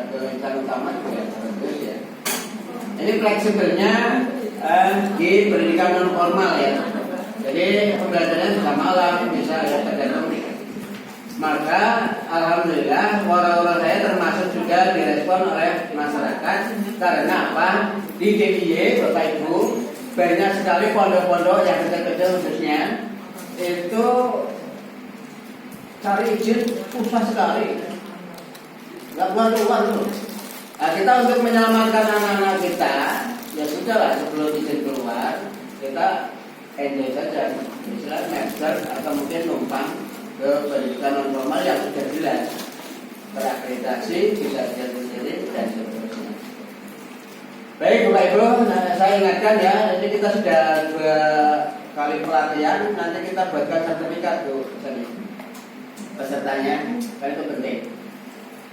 ke Insan Utama juga bagus ya. Ini fleksibelnya di pendidikan non formal ya. Jadi pembelajaran bisa malam, bisa ya tergantung. Maka alhamdulillah orang-orang saya termasuk juga direspon oleh masyarakat karena apa? Di DIY Bapak Ibu banyak sekali pondok-pondok yang kecil-kecil khususnya itu cari izin susah sekali, nggak keluar loh. Nah, kita untuk menyelamatkan anak-anak kita ya sudahlah sebelum izin keluar kita enjoy saja, misalnya master atau mungkin numpang ke pendidikan non formal yang sudah jelas terakreditasi bisa sendiri dan seterusnya. Baik Bapak Ibu, saya ingatkan ya, ini kita sudah 2 kali pelatihan, nanti kita buatkan sertifikat tuh pesertanya, kan itu penting.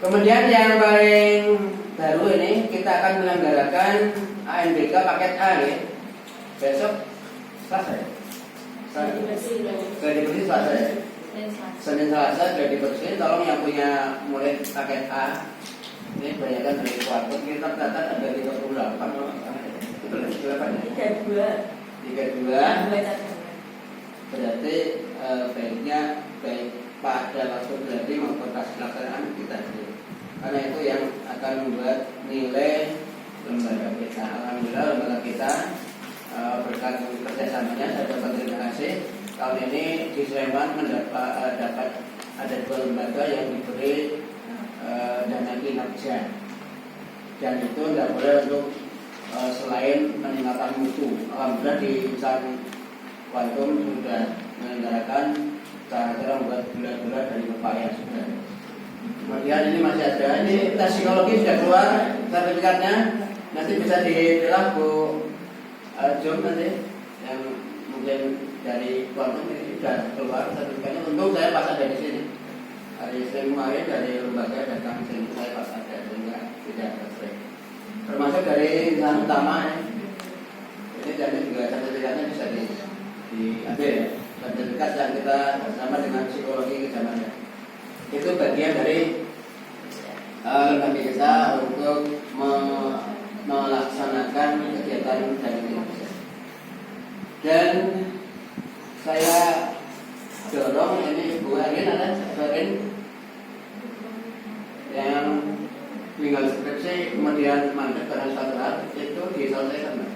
Kemudian yang paling baru ini kita akan menyelenggarakan ANBK paket A ya. Besok Selasa ya? Gladi bersih Selasa ya? Senin Selasa gladi bersih, tolong yang punya murid paket A ini banyakkan dari kuartal kita catat ada 38 32 berarti baiknya baik pada waktu gladi maupun pas pelaksanaan kita dulu karena itu yang akan membuat nilai lembaga kita. Alhamdulillah lembaga kita berkat kerjasamanya saya dapat terima kasih tahun ini di Sleman dapat ada 2 lembaga yang diberi dana kinerja dan itu tidak boleh untuk selain meningkatkan mutu. Alhamdulillah di Insan Kuantum sudah menyelenggarakan cara-cara membuat gula-gula dari pepaya sudah. Kemudian ini masih ada, ini tes psikologi sudah keluar sertifikatnya, nanti bisa dipilah Bu Jom nanti yang mungkin dari Kuantum ini sudah keluar sertifikatnya. Untung saya pas ada di sini. Hari Senin kemarin dari lembaga datang sini saya pas ada sehingga tidak terserah. Termasuk dari Insan Utama ini jadi juga sertifikatnya bisa diambil ya. Sertifikat yang kita bersama dengan psikologi kezamannya. Itu bagian dari lembaga kita untuk melaksanakan kegiatan dari Indonesia. Dan saya dorong ini Bu Erin ada yang tinggal skripsi kemudian mandek karena satu hal itu diselesaikan.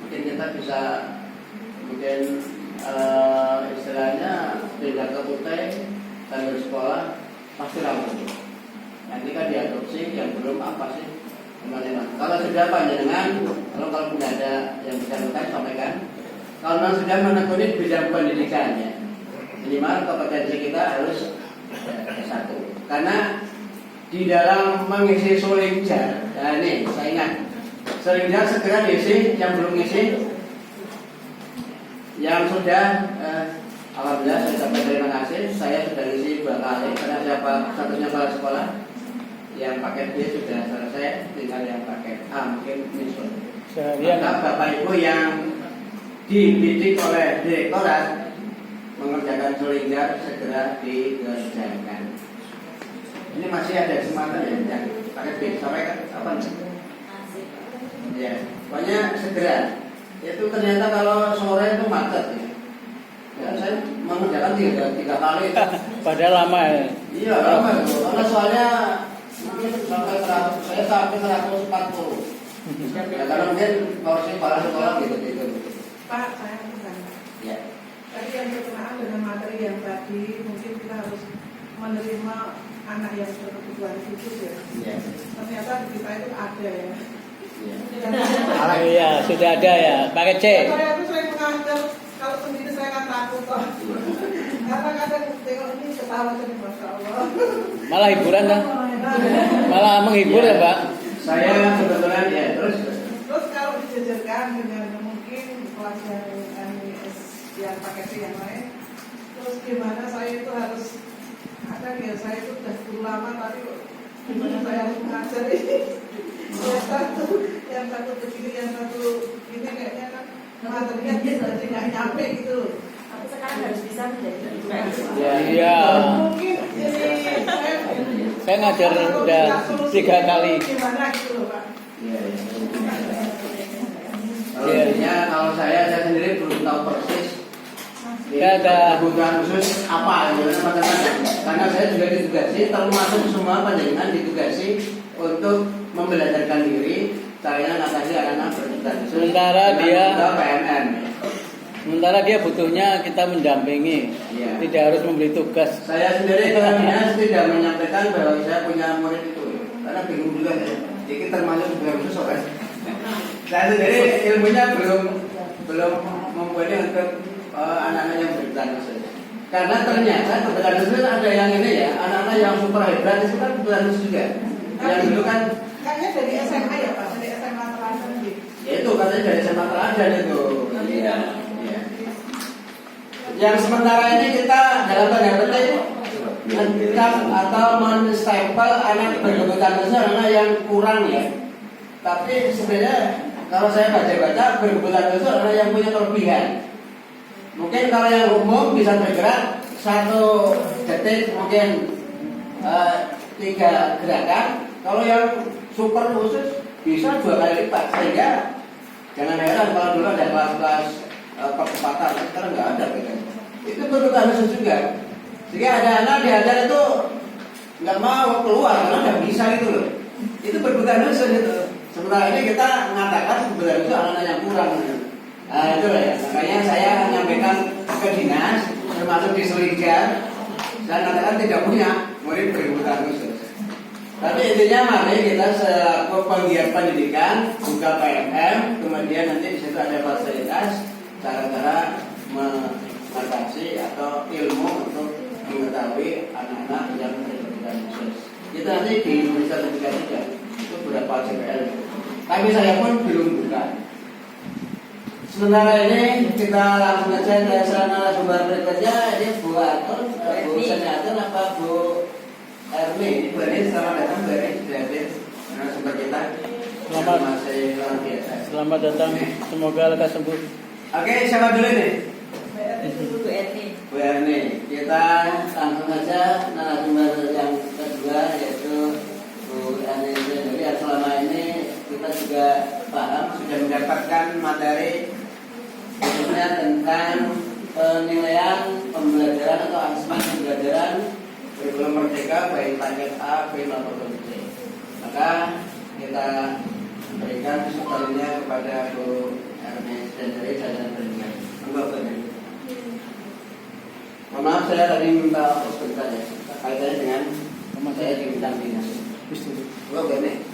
Mungkin kita bisa istilahnya pindah ke Kutai dan bersekolah pasti rampung. Nanti kan diadopsi yang belum apa sih teman-teman. Kalau sudah panjenengan, kalau tidak ada yang bisa sampaikan. Kalau memang sudah menekuni bidang pendidikannya, minimal kompetensi kita harus S1. Karena di dalam mengisi Solingjar, nah ini saya ingat, Solingjar segera diisi, yang belum ngisi, yang sudah, alhamdulillah saya dapat terima kasih, saya sudah ngisi 2 kali, karena siapa satunya kepala sekolah, yang paket B sudah selesai, tinggal yang paket A mungkin misal. Maka Bapak Ibu yang dibidik oleh Direktorat mengerjakan Solingjar segera dikerjakan. Ini masih ada kesempatan ya, yang paket B sampai apa nih? Ya, pokoknya segera. Itu ternyata kalau sore itu macet ya. Ya saya mengerjakan 3 kali. Padahal lama ya. Iya lama itu, karena soalnya mungkin sampai 100, saya sampai 140. Ya, karena mungkin porsi para sekolah gitu. Pak, saya pesan. Ya. Tadi yang berkenaan dengan materi yang tadi, mungkin kita harus menerima anak yang berkebutuhan khusus ya. Iya. Ternyata di kita itu ada ya. Iya. Iya, sudah ada ya. Pakai C. Saya itu sering menganggap kalau sendiri saya kan takut kok. Karena kadang tengok ini ketawa jadi Masya Allah. Malah hiburan kan? Malah menghibur ya Pak. Saya kebetulan ya terus Kalau dijajarkan dengan mungkin kelas yang pakai C yang lain, terus gimana saya itu harus ada ya, saya itu sudah dulu lama tapi gimana saya harus mengajar ini yang satu begini, yang satu ini kayaknya kan materinya jadi nggak nyampe gitu. Tapi sekarang harus bisa menjadi Iya. Mungkin jadi Saya ngajar udah 3 kali. Gimana gitu loh Pak? Iya. Kalau saya sendiri belum tahu persis. Ya, ada kebutuhan khusus apa karena saya juga ditugasi, termasuk semua panjenengan ditugasi untuk membelajarkan diri saya ngatasi anak-anak berkebutuhan khusus. Sementara dia butuhnya kita mendampingi, Iya. tidak harus memberi tugas. Saya sendiri ke dinas tidak menyampaikan bahwa saya punya murid itu, karena bingung juga ya. Jadi termasuk kebutuhan khusus kan. Saya sendiri ilmunya belum mempunyai untuk anak-anak yang berkebutuhan khusus. Karena ternyata kebutuhan khusus ada yang ini ya, anak-anak yang super hebat itu kan kebutuhan khusus juga. Yang dulu kan Kayaknya dari SMA ya Pak, dari SMA teladan gitu. ya itu katanya dari SMA teladan itu. Iya. Iya. Yang sementara ini kita dalam tanda petik mencap atau menstempel anak berkebutuhan khusus anak yang kurang ya. Tapi sebenarnya kalau saya baca-baca berkebutuhan khusus anak yang punya kelebihan. Mungkin kalau yang umum bisa bergerak 1 detik mungkin 3 gerakan. Kalau yang super khusus bisa 2 kali lipat. Sehingga jangan heran kalau dulu ada kelas-kelas percepatan, sekarang nggak ada gitu. Itu berkebutuhan khusus juga. Sehingga ada anak diajar itu nggak mau keluar karena nggak bisa gitu loh. Itu berkebutuhan khusus itu. Sementara ini kita mengatakan kebutuhan khusus anak-anak yang kurang. Nah, itu ya. Makanya saya menyampaikan ke dinas, termasuk di Solingjar, saya katakan tidak punya murid berkebutuhan khusus. Tapi intinya mari kita selaku penggiat pendidikan buka PMM, kemudian nanti di situ ada fasilitas cara-cara mengatasi atau ilmu untuk mengetahui anak-anak yang berkebutuhan khusus. Kita nanti di sertifikat juga itu beberapa CPL. Tapi saya pun belum buka. Sementara ini kita langsung aja ke narasumber berikutnya. Ini Bu Atun, Bu Senyatur apa Bu Ermi? Bu Ermi, selamat datang Bu Ermi, sudah hadir narasumber kita. Selamat. Masih luar biasa. Selamat datang, semoga lekas sembuh. Oke, siapa dulu nih? Bu Erni. Bu Erni, kita langsung saja narasumber yang kedua yaitu Bu Erni. Jadi selama ini Bu kita juga paham sudah mendapatkan materi khususnya tentang penilaian pembelajaran atau asesmen pembelajaran kurikulum merdeka baik paket A, B maupun C. Maka kita berikan kesempatan kepada Bu Ernest dan dari Jajaran Pendidikan. Mohon maaf saya tadi minta sebentar ya, kaitannya dengan saya di bidang dinas. Lo gini.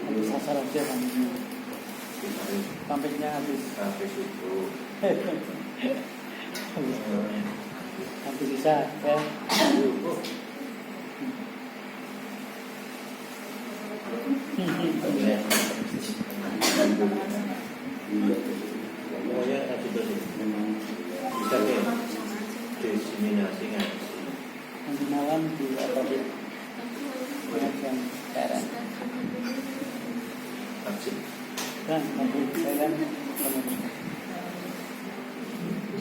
Habis asal aja pampitnya habis itu. Habis bisa ya. Nanti malam di apa di pengajian daerah kan nanti saya kan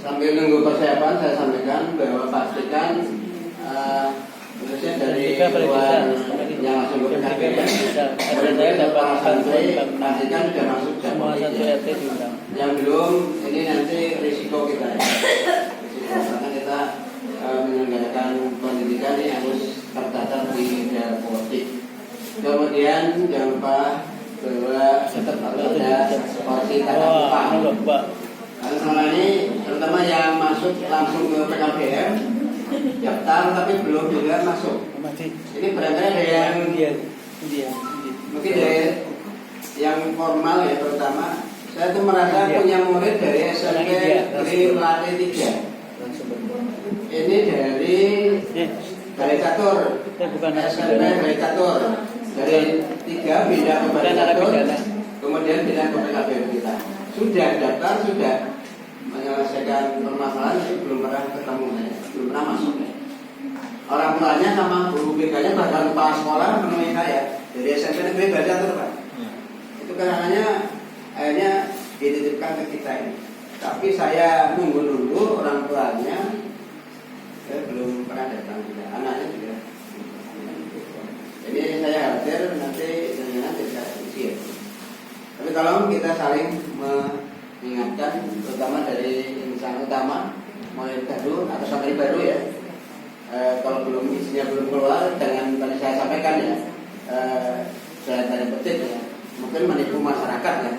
sambil nunggu persiapan saya sampaikan bahwa pastikan khususnya dari luar yang masuk ke PKB para santri pastikan sudah masuk jam yang belum ini nanti risiko kita ya. Karena kita menyelenggarakan pendidikan ini harus tercatat di Darpotik. Kemudian jangan lupa bahwa tetap ada porsi tatap muka. Karena selama ini terutama yang masuk langsung ke PKBM daftar tapi belum juga masuk. Ini barangkali ada yang mungkin dari yang formal ya terutama. Saya tuh merasa punya murid dari SMP dari Melati 3. Ini dari catur, SMP dari catur, dari 3 pindah ke Balai Catur, kemudian pindah ke PKBM kita. Sudah daftar, sudah menyelesaikan permasalahan, belum pernah ketemu, belum pernah masuk. Orang tuanya sama guru BK-nya bahkan kepala sekolah menemui saya dari SMP negeri Balai Catur, Pak. Itu karenanya akhirnya dititipkan ke kita ini. Tapi saya nunggu orang tuanya belum pernah datang juga, anaknya juga. Jadi saya khawatir nanti jangan tidak isi ya. Tapi kalau kita saling mengingatkan, terutama dari insan utama mulai baru atau santri baru ya, kalau belum isinya belum keluar, jangan tadi saya sampaikan ya, saya tadi petik ya, mungkin menipu masyarakat ya.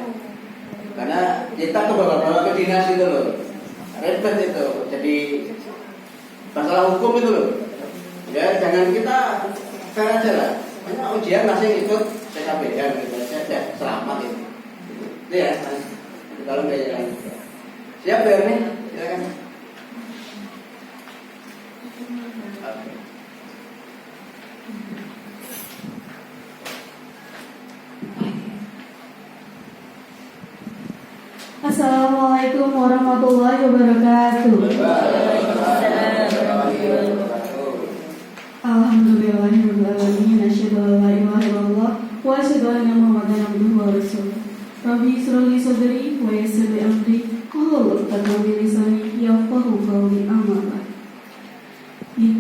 Karena kita ke bawah-bawah ke dinas itu loh, repot itu, jadi masalah hukum itu loh. Ya jangan kita fair aja lah. Banyak ujian masih ikut PKBM gitu saja, selamat itu. Itu ya, kalau nggak jalan. Siap ya nih, silakan. Assalamualaikum warahmatullahi wabarakatuh. Alhamdulillahirobbilalamin. Asyhadu an la ilaha illallah wa asyhadu anna Muhammadan abduhu wa rasuluh. Rabbi shrah li sadri wa yassir li amri wahlul 'uqdatam min lisani yafqahu qawli. Amma ba'd.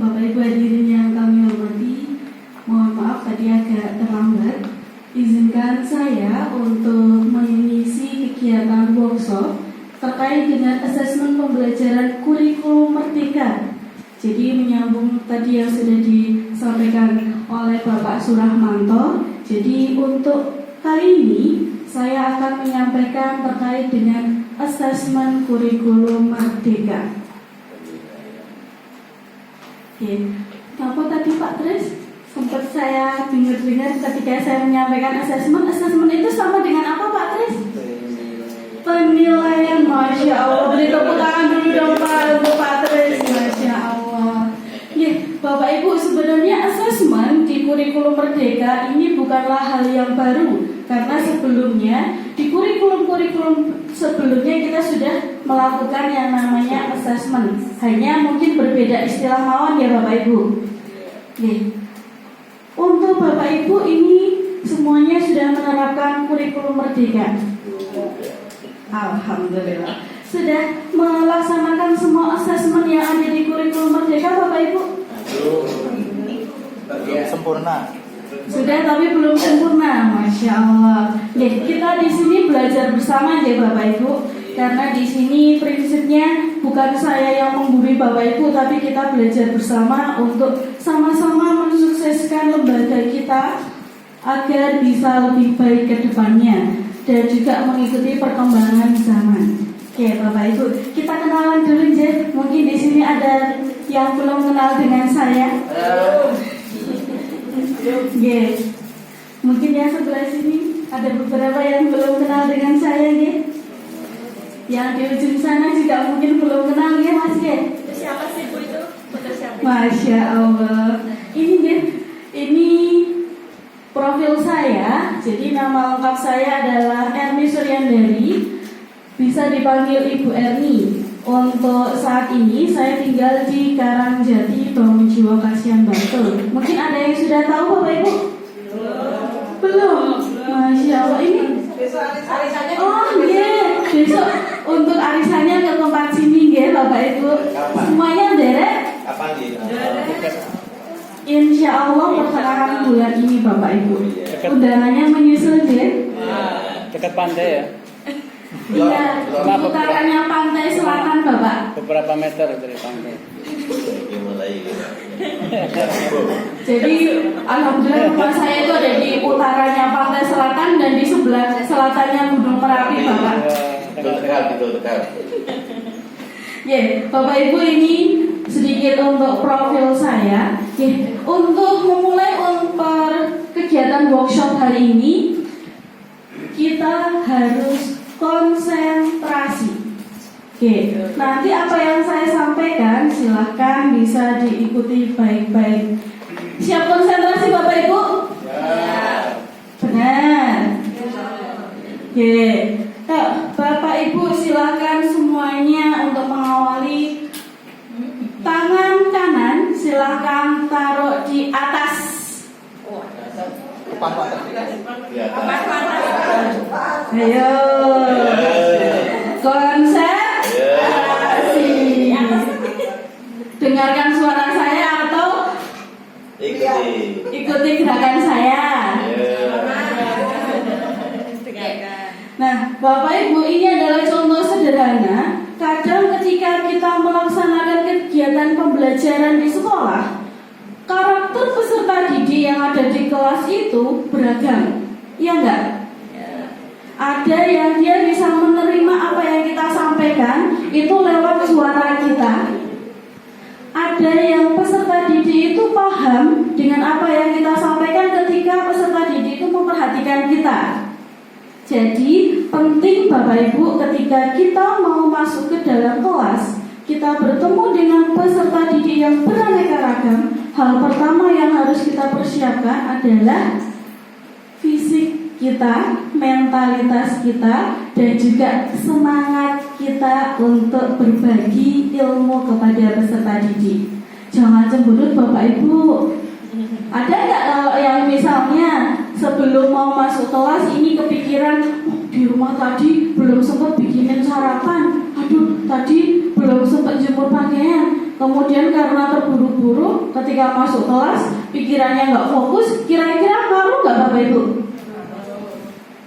Bapak Ibu hadirin yang kami hormati, mohon maaf tadi agak terlambat. Izinkan saya untuk mengisi kegiatan workshop terkait dengan asesmen pembelajaran kurikulum merdeka. Jadi menyambung tadi yang sudah disampaikan oleh Bapak Surahmanto. Jadi untuk kali ini saya akan menyampaikan terkait dengan asesmen kurikulum merdeka. Oke, apa tadi Pak Tris? Sempat saya dengar ketika saya menyampaikan asesmen itu sama dengan apa Pak Tris? Penilaian. Masya Allah, beri tepuk tangan dulu dong Pak untuk Pak Tris. Masya Allah. Ya, Bapak Ibu, sebenarnya asesmen di kurikulum merdeka ini bukanlah hal yang baru, karena sebelumnya di kurikulum sebelumnya kita sudah melakukan yang namanya asesmen. Hanya mungkin berbeda istilah mawon ya Bapak Ibu. Ya. Untuk Bapak Ibu ini semuanya sudah menerapkan kurikulum merdeka. Alhamdulillah. Sudah melaksanakan semua asesmen yang ada di kurikulum Merdeka, Bapak Ibu? Belum sempurna. Sudah, tapi belum sempurna. Masya Allah. Oke, kita di sini belajar bersama ya Bapak Ibu. Karena di sini prinsipnya bukan saya yang menggurui Bapak Ibu, tapi kita belajar bersama untuk sama-sama mensukseskan lembaga kita agar bisa lebih baik ke depannya dan juga mengikuti perkembangan zaman. Oke, Bapak Ibu, kita kenalan dulu aja. Mungkin di sini ada yang belum kenal dengan saya. Oke, mungkin yang sebelah sini ada beberapa yang belum kenal dengan saya, ya. Yang di ujung sana juga mungkin belum kenal, ya Mas, ya. Itu siapa sih Bu itu? Foto siapa? Masya Allah. Ini ya, ini profil saya. Jadi nama lengkap saya adalah Erni Suryandari. Bisa dipanggil Ibu Erni. Untuk saat ini saya tinggal di Karangjati, Bangunjiwo, Kasihan, Bantul. Mungkin ada yang sudah tahu Bapak Ibu? Belum. Masya Allah, ini. Arisannya Oh iya, besok untuk arisannya ke tempat sini ya Bapak Ibu. Semuanya derek. Kapan di? Insya Allah pertengahan bulan ini Bapak Ibu. Undangannya menyusul ya. Dekat pantai ya? Iya, putarannya pantai selatan Bapak. Beberapa meter dari pantai. Jadi alhamdulillah rumah saya itu ada di utaranya pantai selatan dan di sebelah selatannya Gunung Merapi Bapak. Dekat. Ya, Bapak Ibu, ini sedikit untuk profil saya. Ya, untuk memulai kegiatan workshop hari ini, kita harus konsentrasi. Oke, nanti apa yang saya sampaikan silahkan bisa diikuti baik-baik. Siap konsentrasi Bapak Ibu? Ya. Benar. Oke, Bapak Ibu silahkan semuanya untuk mengawali. Tangan kanan silahkan taruh di atas. Ayo, konsentrasi. Dengarkan suara saya atau ikuti gerakan saya. Nah, Bapak Ibu, ini adalah contoh sederhana. Kadang ketika kita melaksanakan kegiatan pembelajaran di sekolah, karakter peserta didik yang ada di kelas itu beragam. Iya enggak? Ada yang dia bisa menerima apa yang kita sampaikan itu lewat suara kita. Ada yang peserta didik itu paham dengan apa yang kita sampaikan ketika peserta didik itu memperhatikan kita. Jadi penting Bapak Ibu ketika kita mau masuk ke dalam kelas, kita bertemu dengan peserta didik yang beraneka ragam. Hal pertama yang harus kita persiapkan adalah fisik kita, mentalitas kita, dan juga semangat kita untuk berbagi ilmu kepada peserta didik. Jangan cemberut Bapak Ibu. Ada nggak yang misalnya sebelum mau masuk kelas ini kepikiran, di rumah tadi belum sempat bikinin sarapan, aduh tadi belum sempat jemur pakaian. Kemudian karena terburu-buru ketika masuk kelas pikirannya nggak fokus, kira-kira ngaruh nggak Bapak Ibu?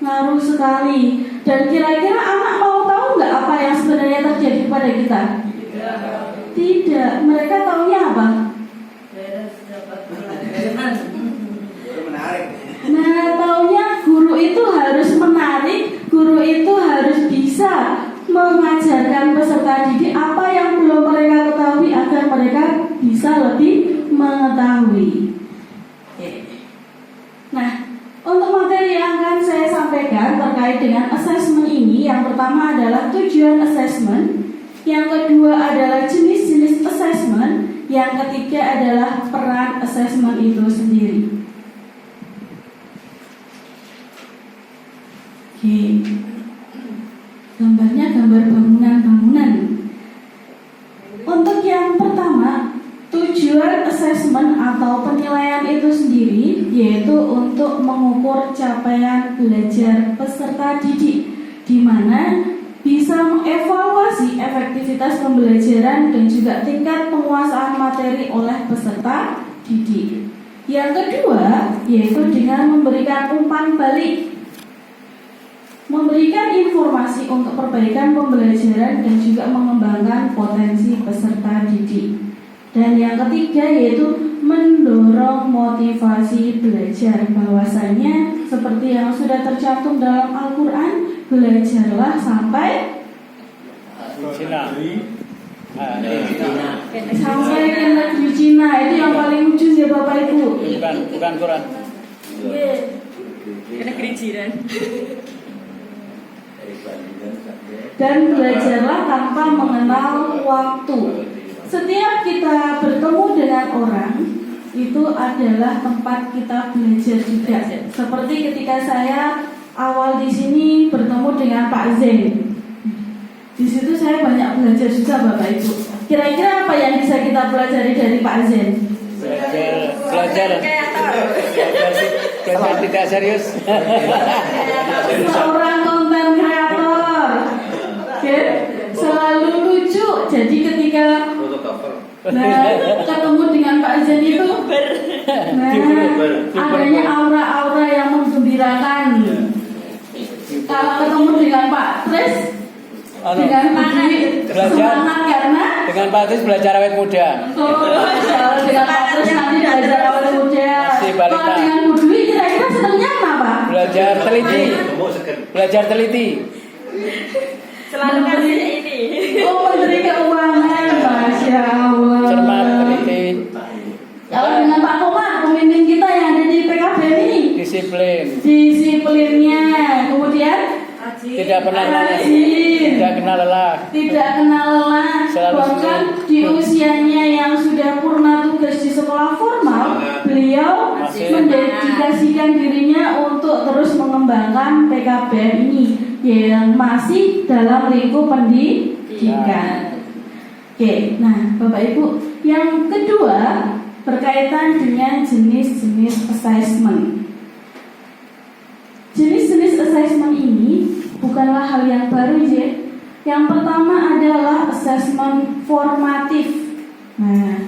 Ngaruh sekali. Dan kira-kira anak mau tahu nggak apa yang sebenarnya terjadi pada kita? Tidak. Mereka taunya apa? Nah, taunya guru itu harus menarik, guru itu harus bisa mengajarkan peserta didik apa yang belum mereka ketahui agar mereka bisa lebih mengetahui. Nah, untuk materi yang akan saya sampaikan terkait dengan assessment ini, yang pertama adalah tujuan assessment, yang kedua adalah jenis-jenis assessment, yang ketiga adalah peran assessment itu sendiri. Oke, gambarnya gambar bangunan-bangunan. Untuk yang pertama, tujuan assessment atau penilaian itu sendiri yaitu untuk mengukur capaian belajar peserta didik, di mana bisa mengevaluasi efektivitas pembelajaran dan juga tingkat penguasaan materi oleh peserta didik. Yang kedua, yaitu dengan memberikan umpan balik, memberikan informasi untuk perbaikan pembelajaran dan juga mengembangkan potensi peserta didik. Dan yang ketiga yaitu mendorong motivasi belajar, bahwasanya seperti yang sudah tercantum dalam Al-Quran, belajarlah sampai Cina. sampai ke negeri Cina. Itu yang paling lucu ya Bapak Ibu. Bukan Quran. Ke negeri jiran. Dan belajarlah tanpa mengenal waktu. Setiap kita bertemu dengan orang, itu adalah tempat kita belajar juga. Seperti ketika saya awal di sini bertemu dengan Pak Zen. Di situ saya banyak belajar juga Bapak Ibu. Kira-kira apa yang bisa kita pelajari dari Pak Zen? Belajar tidak serius. Seorang konten kreator, oke, selalu lucu. Jadi ketika ketemu dengan Pak Zen itu, adanya aura-aura yang menggembirakan. Kalau ketemu dengan Pak Tris, dengan semangat karena dengan Pak Tris belajar awet muda. Dengan Pak Tris nanti belajar awet muda. Kalau dengan Bu Dwi kira-kira senangnya apa? Belajar teliti. Belajar teliti. Selalu kasih ini. Oh, Menteri Keuangan, Masya Allah. Cermat, teliti. Kalau dengan Pak Komar, pemimpin kita yang ada di PKB ini, disiplinnya, kemudian tidak pernah rajin, tidak kenal lelah, bahkan di usianya yang sudah purna tugas di sekolah formal, beliau mendedikasikan dirinya untuk terus mengembangkan PKBM ini yang masih dalam lingkup pendidikan. Oke, nah Bapak Ibu, yang kedua berkaitan dengan jenis-jenis assessment. Jenis-jenis assessment ini bukanlah hal yang baru ya. Yang pertama adalah assessment formatif. Nah,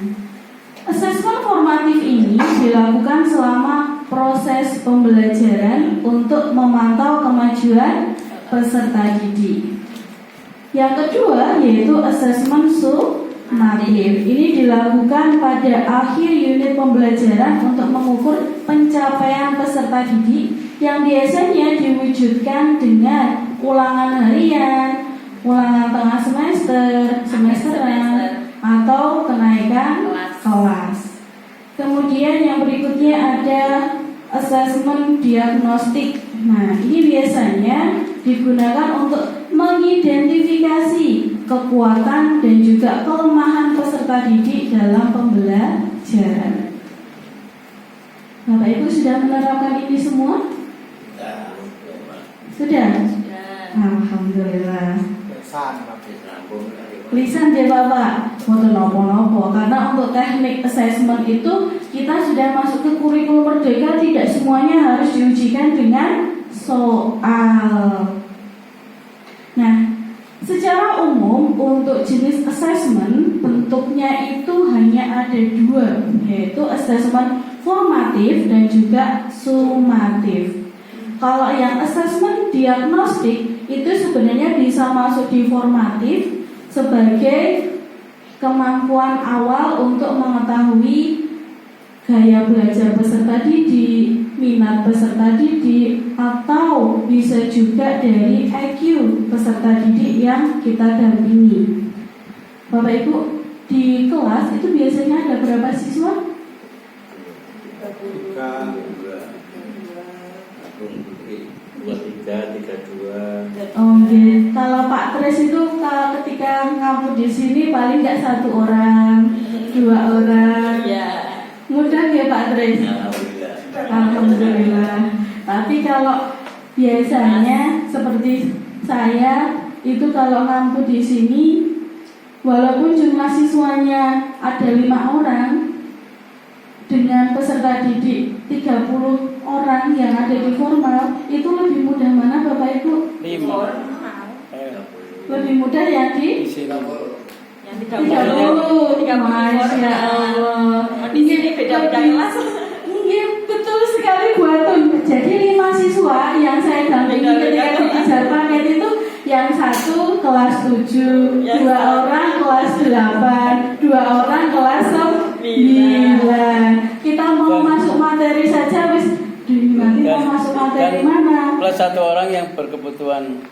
assessment formatif ini dilakukan selama proses pembelajaran untuk memantau kemajuan peserta didik. Yang kedua yaitu assessment summatif. Ini dilakukan pada akhir unit pembelajaran untuk mengukur pencapaian peserta didik yang biasanya diwujudkan dengan ulangan harian, ulangan tengah semester, semesteran, atau kenaikan kelas. Kemudian yang berikutnya ada assessment diagnostik. Nah, ini biasanya digunakan untuk mengidentifikasi kekuatan dan juga kelemahan peserta didik dalam pembelajaran. Bapak Ibu sudah menerapkan ini semua? Sudah? Alhamdulillah. Lisan ya Bapak, foto nopo-nopo. Karena untuk teknik assessment itu kita sudah masuk ke kurikulum merdeka, tidak semuanya harus diujikan dengan soal. Nah, secara umum untuk jenis assessment bentuknya itu hanya ada dua, yaitu assessment formatif dan juga summatif. Kalau yang assessment diagnostik itu sebenarnya bisa masuk di formatif sebagai kemampuan awal untuk mengetahui gaya belajar peserta didik, minat peserta didik, atau bisa juga dari IQ peserta didik yang kita dampingi. Bapak Ibu, di kelas itu biasanya ada berapa siswa? 23, 32. Oke, kalau Pak Tris itu ketika ngampus di sini paling nggak 1 orang, 2 orang. Ya. Mudah ya Pak Tris? Alhamdulillah. Alhamdulillah. Tapi kalau biasanya seperti saya itu kalau ngampus di sini, walaupun jumlah siswanya ada 5 orang, dengan peserta didik 30 orang yang ada di formal, itu lebih mudah mana Bapak Ibu? 5. lebih mudah yang di Isi Yang 30. 30. Masya Allah. Di sini beda-beda kelas. Iya, betul sekali Bu Atun. Jadi 5 siswa yang saya dampingi ketika diijar paket itu yang satu kelas 7, 2 orang kelas 8, 2 orang kelas 9. Kita mau masuk materi saja wis nanti mau masuk materi mana? plus 1 orang yang berkebutuhan.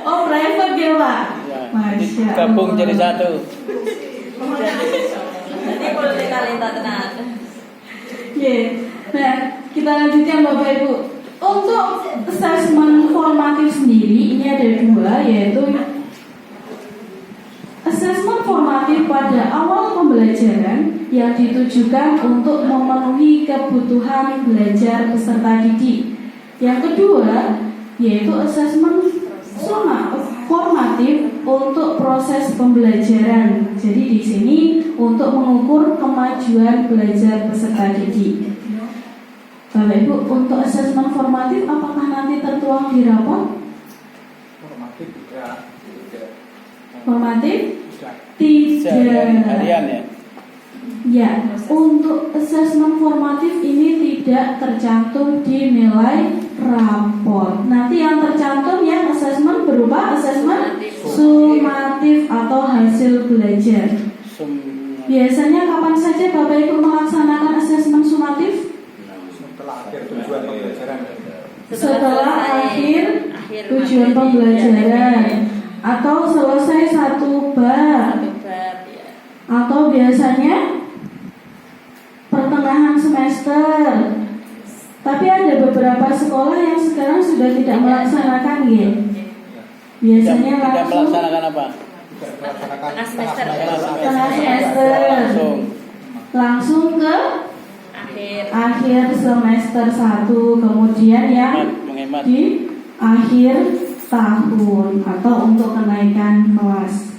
Oh, private ya, Pak? Ya, Masya Allah. gabung jadi satu. Jadi boleh kalian tenan. Oke, nah kita lanjutkan Bapak Ibu. Untuk asesmen formatif sendiri ini ada 2, yaitu asesmen formatif pada awal pembelajaran yang ditujukan untuk memenuhi kebutuhan belajar peserta didik. Yang kedua yaitu asesmen formatif untuk proses pembelajaran. Jadi di sini untuk mengukur kemajuan belajar peserta didik. Bapak Ibu, untuk asesmen formatif apakah nanti tertuang di rapor? Formatif tidak. Formatif? Harian Tidak. ya. Ya, untuk asesmen formatif ini tidak tercantum di nilai rapor. Nanti yang tercantum yang asesmen berupa asesmen sumatif atau hasil belajar. Biasanya kapan saja Bapak Ibu melaksanakan asesmen sumatif? Setelah akhir tujuan pembelajaran. Setelah akhir tujuan pembelajaran atau selesai 1 bab, atau biasanya pertengahan semester. Tapi ada beberapa sekolah yang sekarang sudah tidak melaksanakan ya. Biasanya Tidak langsung melaksanakan apa? Tengah semester. tengah semester, langsung ke akhir semester 1, kemudian yang Menghemat. di akhir tahun atau untuk kenaikan kelas.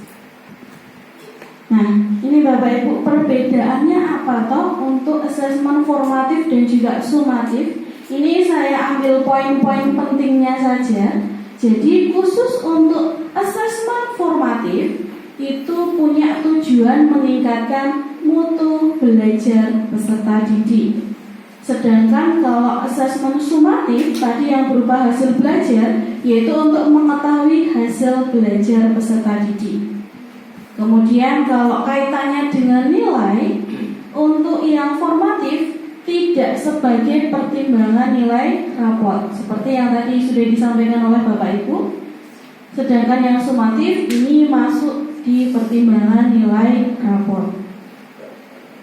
Nah, ini Bapak Ibu perbedaannya apa toh untuk asesmen formatif dan juga sumatif? Ini saya ambil poin-poin pentingnya saja. Jadi khusus untuk asesmen formatif itu punya tujuan meningkatkan mutu belajar peserta didik. Sedangkan kalau asesmen sumatif tadi yang berupa hasil belajar yaitu untuk mengetahui hasil belajar peserta didik. Kemudian kalau kaitannya dengan nilai, untuk yang formatif tidak sebagai pertimbangan nilai rapor seperti yang tadi sudah disampaikan oleh Bapak Ibu. Sedangkan yang sumatif ini masuk di pertimbangan nilai rapor.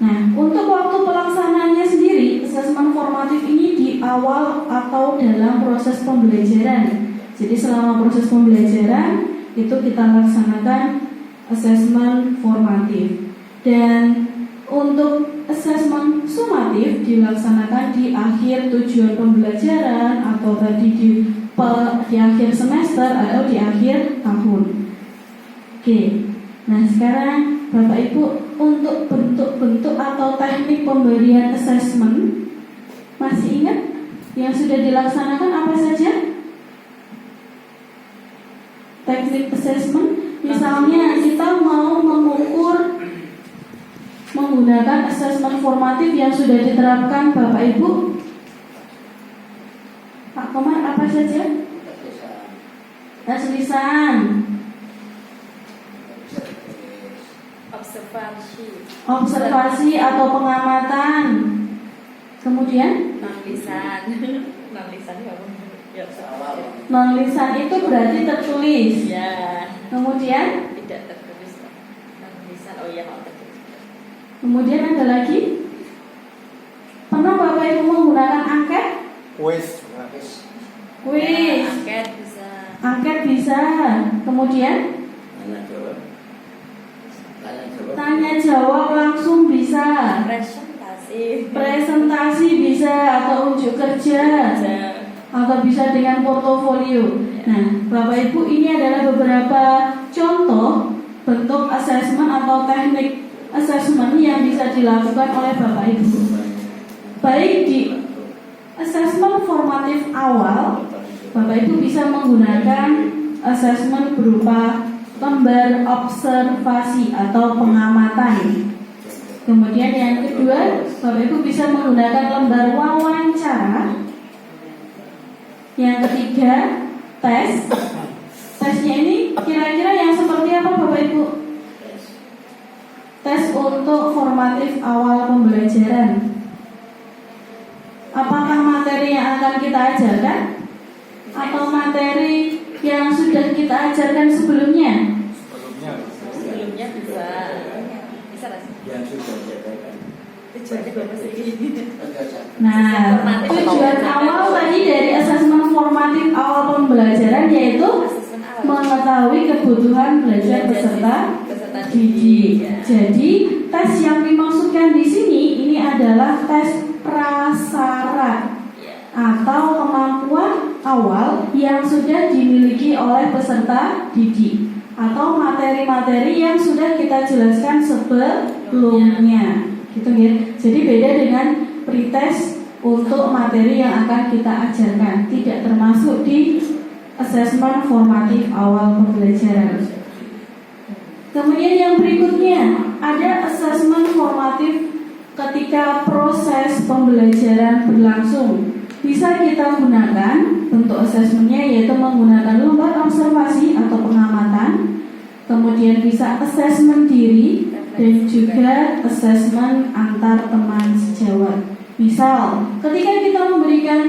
Nah, untuk waktu pelaksanaannya sendiri, asesmen formatif ini di awal atau dalam proses pembelajaran. Jadi selama proses pembelajaran itu kita laksanakan asesmen formatif. Dan untuk asesmen sumatif dilaksanakan di akhir tujuan pembelajaran atau tadi di akhir semester atau di akhir tahun. Oke. Nah, sekarang Bapak Ibu untuk bentuk-bentuk atau teknik pemberian asesmen masih ingat yang sudah dilaksanakan apa saja? Teknik asesmen misalnya kita mau mengukur menggunakan asesmen formatif yang sudah diterapkan Bapak Ibu. Pak Komar apa saja? Tes lisan, observasi atau pengamatan. Kemudian non lisan itu berarti tertulis. Ya. Kemudian Tidak tertulis. Non-lisan. Oh iya, tertulis. kemudian ada lagi. Pernah Bapak Ibu menggunakan angket? Kuis. Kuis, Angket bisa. angket bisa. Kemudian tanya jawab langsung bisa. Presentasi bisa atau unjuk kerja atau bisa dengan portofolio. Nah, Bapak Ibu ini adalah beberapa contoh bentuk asesmen atau teknik asesmen yang bisa dilakukan oleh Bapak Ibu. Baik di asesmen formatif awal, Bapak Ibu bisa menggunakan assessment berupa lembar observasi atau pengamatan. Kemudian yang kedua, Bapak Ibu bisa menggunakan lembar wawancara. Yang ketiga, tes. Tesnya ini kira-kira yang seperti apa Bapak Ibu? Tes untuk formatif awal pembelajaran. Apakah materi yang akan kita ajarkan? Atau materi yang sudah kita ajarkan sebelumnya? Sebelumnya bisa lah. Yang sudah dijadikan. Tujuannya apa sih? Nah, tujuan awal tadi dari asesmen formatif awal pembelajaran yaitu mengetahui kebutuhan belajar peserta didik. Jadi, tes yang dimaksudkan di sini ini adalah tes prasyarat atau kemampuan awal yang sudah dimiliki oleh peserta didik atau materi-materi yang sudah kita jelaskan sebelumnya. Gitu ya. Jadi beda dengan pretest untuk materi yang akan kita ajarkan, tidak termasuk di asesmen formatif awal pembelajaran. Kemudian yang berikutnya ada asesmen formatif ketika proses pembelajaran berlangsung. Bisa kita gunakan bentuk asesmennya yaitu menggunakan lembar observasi atau pengamatan. Kemudian bisa asesmen diri dan juga asesmen antar teman sejawat. Misal, ketika kita memberikan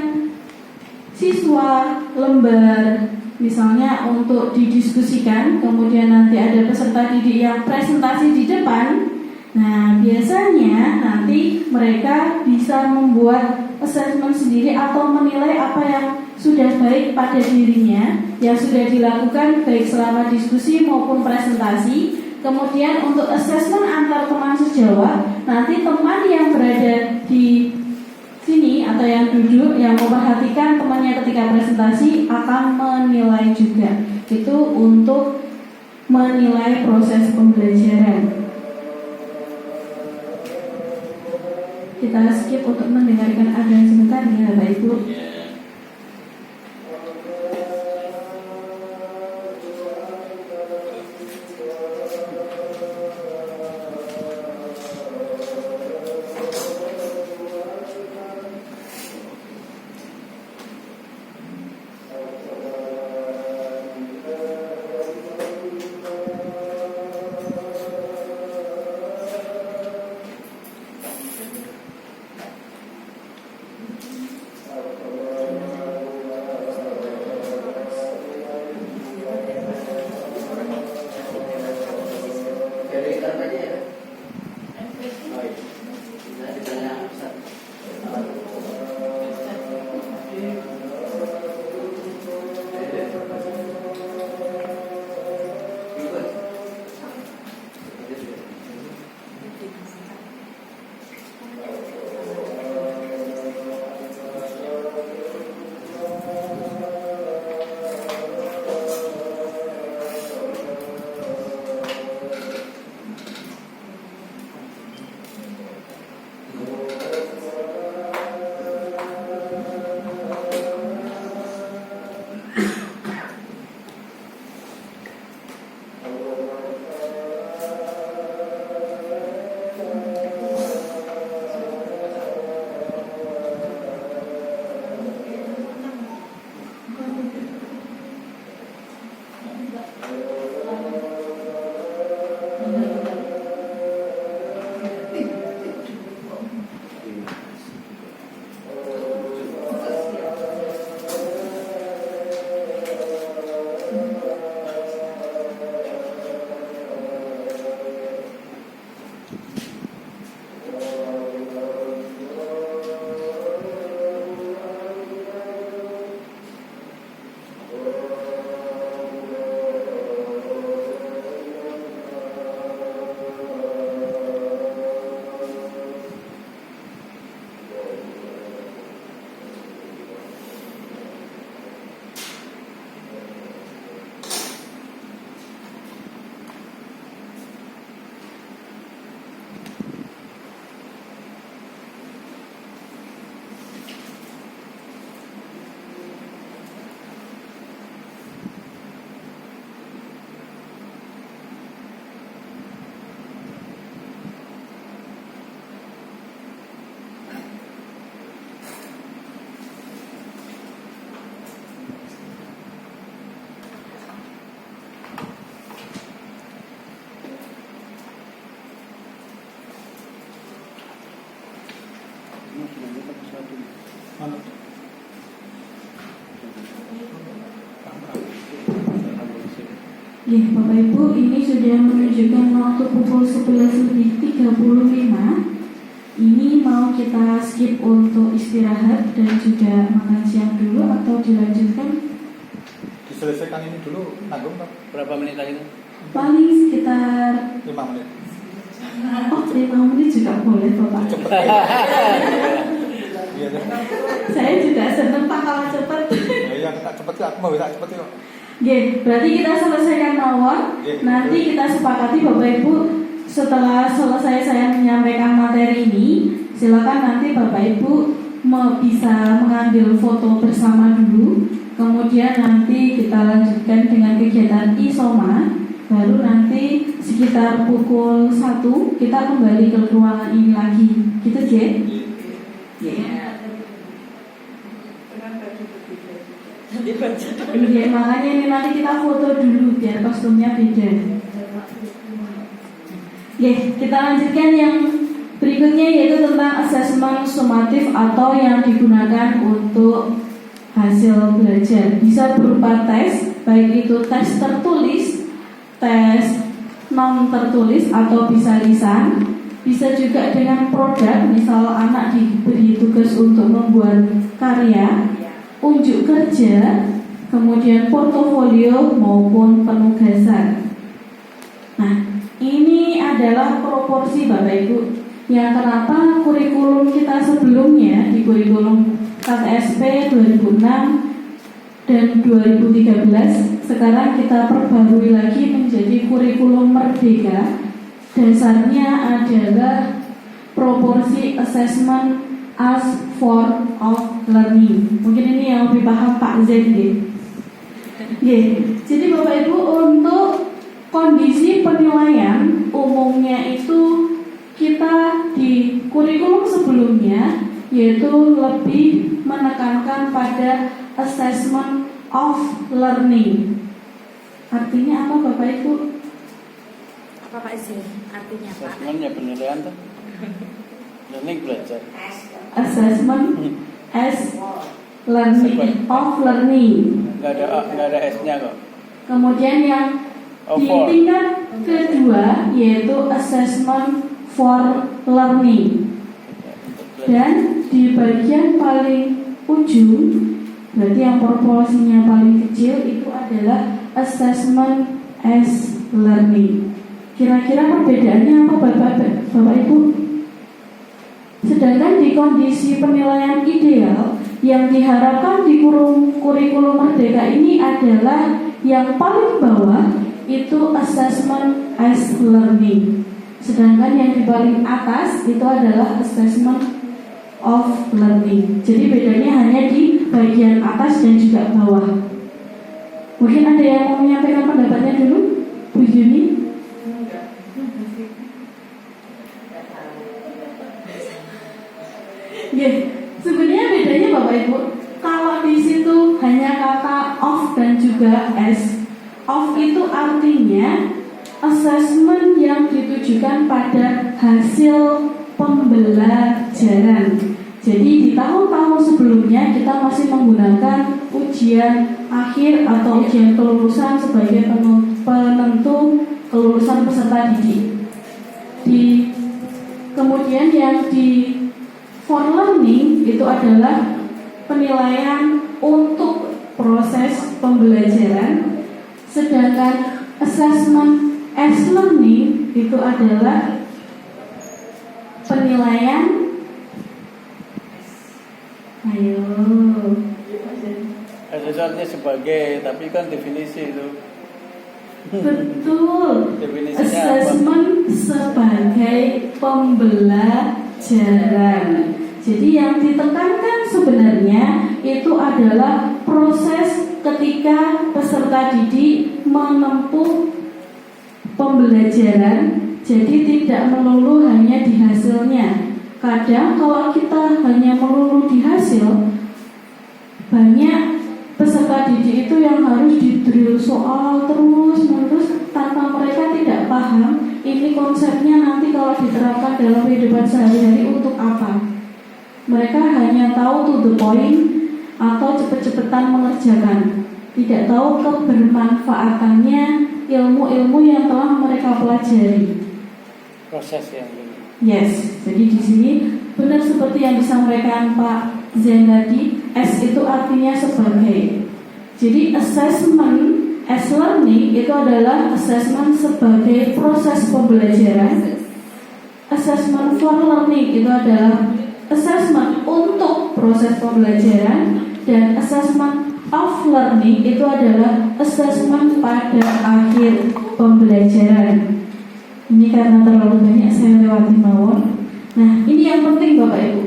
siswa lembar misalnya untuk didiskusikan, kemudian nanti ada peserta didik yang presentasi di depan. Nah, biasanya nanti mereka bisa membuat asesmen sendiri atau menilai apa yang sudah baik pada dirinya yang sudah dilakukan baik selama diskusi maupun presentasi. Kemudian untuk asesmen antar teman sejawat, nanti teman yang berada di sini atau yang duduk yang memperhatikan temannya ketika presentasi akan menilai juga. Itu untuk menilai proses pembelajaran. Kita skip untuk mendengarkan adzan sebentar ya Bapak Ibu. Ya, Bapak Ibu, ini sudah menunjukkan waktu pukul 11:35. Ini mau kita skip untuk istirahat dan juga makan siang dulu atau dilanjutkan? Diselesaikan ini dulu, nanggung Pak. Berapa menit lagi? Paling sekitar 5 menit. 5 menit juga boleh Bapak. Cepet. Iya, Saya juga senang Pak kalau cepat. ya tak cepet ya, aku mau tak cepet ya. Oke, berarti kita selesaikan mawar. Nanti kita sepakati Bapak Ibu setelah selesai saya menyampaikan materi ini, silakan nanti Bapak Ibu bisa mengambil foto bersama dulu. Kemudian nanti kita lanjutkan dengan kegiatan isoma. Baru nanti sekitar pukul 1 kita kembali ke ruangan ini lagi. Gitu, Jen? Dengan baju berbeda. Iya, makanya ini nanti kita foto dulu biar kostumnya beda. Oke, kita lanjutkan yang berikutnya yaitu tentang asesmen sumatif atau yang digunakan untuk hasil belajar. Bisa berupa tes, baik itu tes tertulis, tes non tertulis atau bisa lisan. Bisa juga dengan produk, misal anak diberi tugas untuk membuat karya, unjuk kerja, kemudian portofolio maupun penugasan. Nah, ini adalah proporsi Bapak Ibu yang kenapa kurikulum kita sebelumnya di kurikulum KTSP 2006 dan 2013 sekarang kita perbarui lagi menjadi kurikulum merdeka. Dasarnya adalah proporsi assessment as form of learning. Mungkin ini yang lebih paham Pak Zen ya. Jadi Bapak Ibu, untuk kondisi penilaian umumnya itu kita di kurikulum sebelumnya yaitu lebih menekankan pada assessment of learning. Artinya apa Bapak Ibu? Apa Pak sih artinya Pak? Assessment ya penilaian tuh. Learning belajar. Assessment as learning of learning. Nggak ada S-nya kok. Kemudian yang di tingkat kedua yaitu assessment for learning. Dan di bagian paling ujung, berarti yang proporsinya paling kecil itu adalah assessment as learning. Kira-kira perbedaannya apa Bapak Ibu? Sedangkan di kondisi penilaian ideal yang diharapkan di kurikulum merdeka ini adalah yang paling bawah itu assessment as learning. Sedangkan yang di paling atas itu adalah assessment of learning. Jadi bedanya hanya di bagian atas dan juga bawah. Mungkin ada yang mau menyampaikan pendapatnya dulu, Bu Yuni? Ya, sebenarnya bedanya Bapak Ibu, kalau di situ hanya kata of dan juga as. Of itu artinya assessment yang ditujukan pada hasil pembelajaran. Jadi di tahun-tahun sebelumnya kita masih menggunakan ujian akhir atau ujian kelulusan sebagai penentu kelulusan peserta didik. Kemudian yang di for learning itu adalah penilaian untuk proses pembelajaran, sedangkan assessment as learning itu adalah penilaian Asesmennya sebagai, tapi kan definisi itu. Betul. Definisinya Assessment sebagai pembelajaran. Jadi yang ditekankan sebenarnya itu adalah proses ketika peserta didik menempuh pembelajaran. Jadi tidak melulu hanya di hasilnya. Kadang kalau kita hanya melulu di hasil, banyak peserta didik itu yang harus di-drill soal terus-menerus tanpa mereka tidak paham ini konsepnya nanti kalau diterapkan dalam kehidupan sehari-hari untuk apa. Mereka hanya tahu to the point atau cepet-cepetan mengerjakan, tidak tahu kebermanfaatannya ilmu-ilmu yang telah mereka pelajari. Proses yang ini. Yes, jadi di sini benar seperti yang disampaikan Pak Zen tadi, S itu artinya sebagai. Jadi assessment as learning itu adalah assessment sebagai proses pembelajaran. Assessment for learning itu adalah assessment untuk proses pembelajaran, dan assessment of learning itu adalah assessment pada akhir pembelajaran. Ini karena terlalu banyak saya lewati mawon. Nah, ini yang penting Bapak Ibu.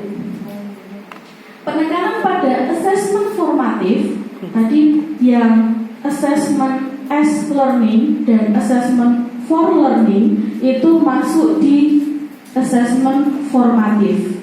Penekanan pada assessment formatif tadi yang assessment as learning dan assessment for learning itu masuk di assessment formatif.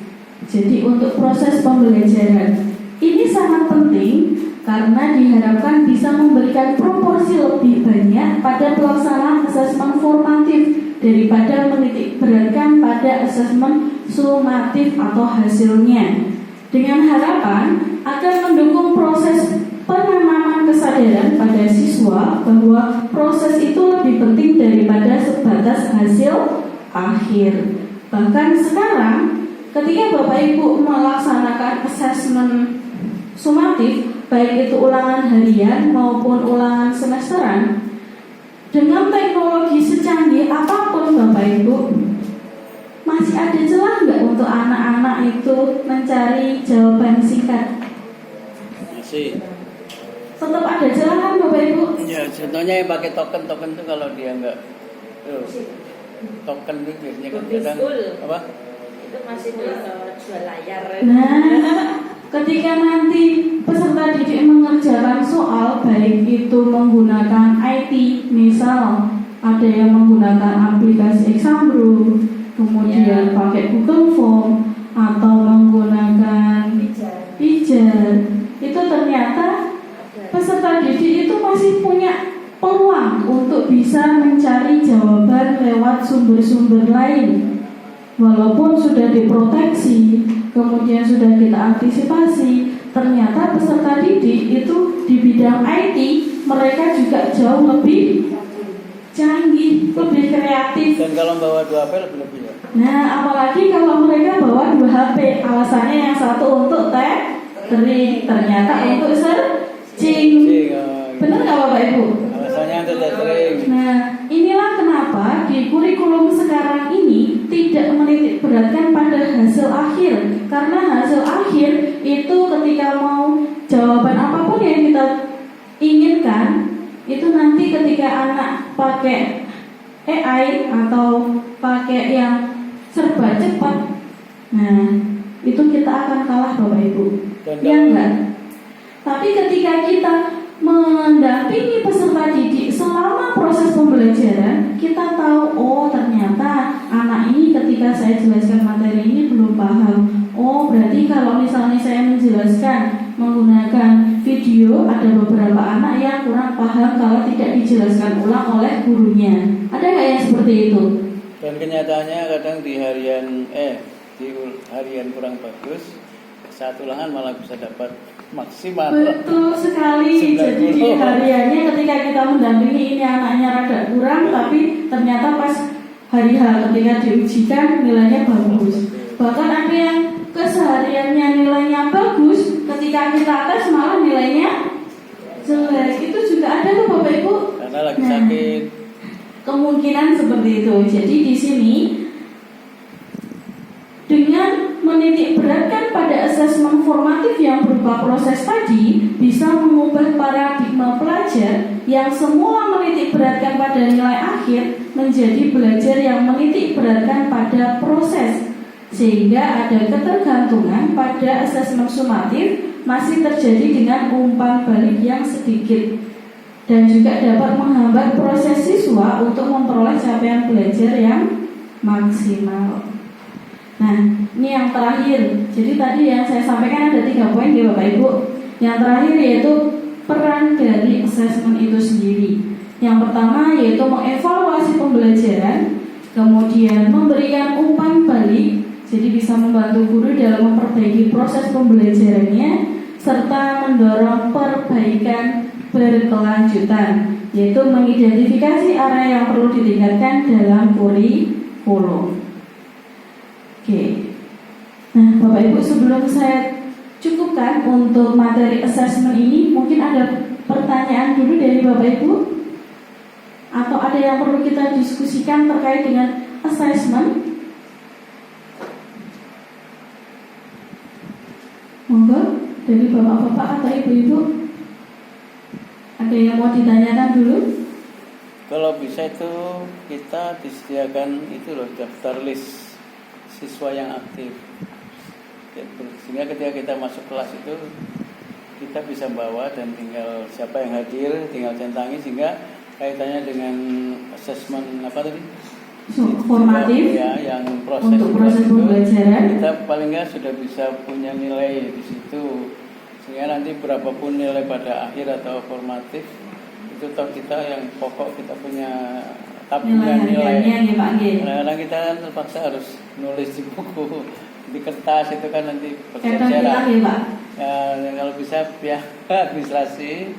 Jadi untuk proses pembelajaran ini sangat penting karena diharapkan bisa memberikan proporsi lebih banyak pada pelaksanaan assessment formatif daripada menitik beratkan pada assessment sumatif atau hasilnya, dengan harapan akan mendukung proses penanaman kesadaran pada siswa bahwa proses itu lebih penting daripada sebatas hasil akhir. Bahkan sekarang ketika Bapak Ibu melaksanakan assessment sumatif, baik itu ulangan harian maupun ulangan semesteran, dengan teknologi secanggih apapun Bapak Ibu, masih ada celah nggak untuk anak-anak itu mencari jawaban singkat? Masih. Tetap ada celah kan Bapak Ibu? Ya, contohnya yang pakai token itu kalau dia enggak token itu biasanya kadang apa? Itu masih jual layar. Nah, ketika nanti peserta didik mengerjakan soal, baik itu menggunakan IT, misal ada yang menggunakan aplikasi Exambro, kemudian pakai Google Form atau menggunakan Pijar, itu ternyata peserta didik itu masih punya peluang untuk bisa mencari jawaban lewat sumber-sumber lain. Walaupun sudah diproteksi, kemudian sudah kita antisipasi, ternyata peserta didik itu di bidang IT mereka juga jauh lebih canggih, lebih kreatif. Dan kalau bawa 2 HP lebih ya. Nah, apalagi kalau mereka bawa 2 HP, alasannya yang satu untuk tethering, ternyata untuk searching. Benar nggak Bapak Ibu? Alasannya untuk tethering. Nah, inilah kenapa di kurikulum sekarang ini tidak menitik beratkan pada hasil akhir. Karena hasil akhir itu ketika mau jawaban apapun yang kita inginkan, itu nanti ketika anak pakai AI atau pakai yang serba cepat, nah itu kita akan kalah Bapak Ibu. Ya enggak? Tapi ketika kita mendampingi peserta didik selama proses pembelajaran, kita tahu, oh ternyata anak ini ketika saya jelaskan materi ini belum paham. Oh berarti kalau misalnya saya menjelaskan menggunakan video, ada beberapa anak yang kurang paham kalau tidak dijelaskan ulang oleh gurunya. Ada nggak yang seperti itu? Dan kenyataannya kadang di harian kurang bagus, saat ulangan malah bisa dapat maksimal. Betul sekali. 90. Jadi di hariannya ketika kita mendampingi ini anaknya rada kurang, tapi ternyata pas hari H ketika diujikan nilainya bagus. Bahkan ada yang kesehariannya nilainya bagus, ketika kita tes malah nilainya jelek. Itu juga ada tuh Bapak Ibu. Karena lagi sakit. Kemungkinan seperti itu. Jadi di sini dengan menitik beratkan pada asesmen formatif yang berupa proses tadi, bisa mengubah paradigma pelajar yang semula menitik beratkan pada nilai akhir menjadi belajar yang menitik beratkan pada proses, sehingga ada ketergantungan pada asesmen sumatif masih terjadi dengan umpan balik yang sedikit, dan juga dapat menghambat proses siswa untuk memperoleh capaian belajar yang maksimal. Nah, ini yang terakhir. Jadi tadi yang saya sampaikan ada 3 poin ya Bapak Ibu. Yang terakhir yaitu peran dari asesmen itu sendiri. Yang pertama yaitu mengevaluasi pembelajaran, kemudian memberikan umpan balik, Jadi bisa membantu guru dalam memperbaiki proses pembelajarannya serta mendorong perbaikan berkelanjutan, yaitu mengidentifikasi area yang perlu ditingkatkan dalam kurikulum. Oke. Nah, Bapak Ibu, sebelum saya cukupkan untuk materi assessment ini, mungkin ada pertanyaan dulu dari Bapak Ibu? Atau ada yang perlu kita diskusikan terkait dengan assessment? Monggo, dari Bapak-bapak atau Ibu-ibu, ada yang mau ditanyakan dulu? Kalau bisa itu kita disediakan itu loh, daftar list siswa yang aktif. Sehingga ketika kita masuk kelas itu kita bisa bawa dan tinggal siapa yang hadir tinggal centangi, sehingga kaitannya dengan assessment apa tadi? Formatif ya, yang untuk proses pembelajaran. Kita paling nggak sudah bisa punya nilai di situ, sehingga nanti berapapun nilai pada akhir atau formatif itu toh kita yang pokok kita punya tabungan nilai. Karena kita kan terpaksa harus nulis di buku, di kertas itu kan nanti bersejarah. Ya, kalau bisa pihak administrasi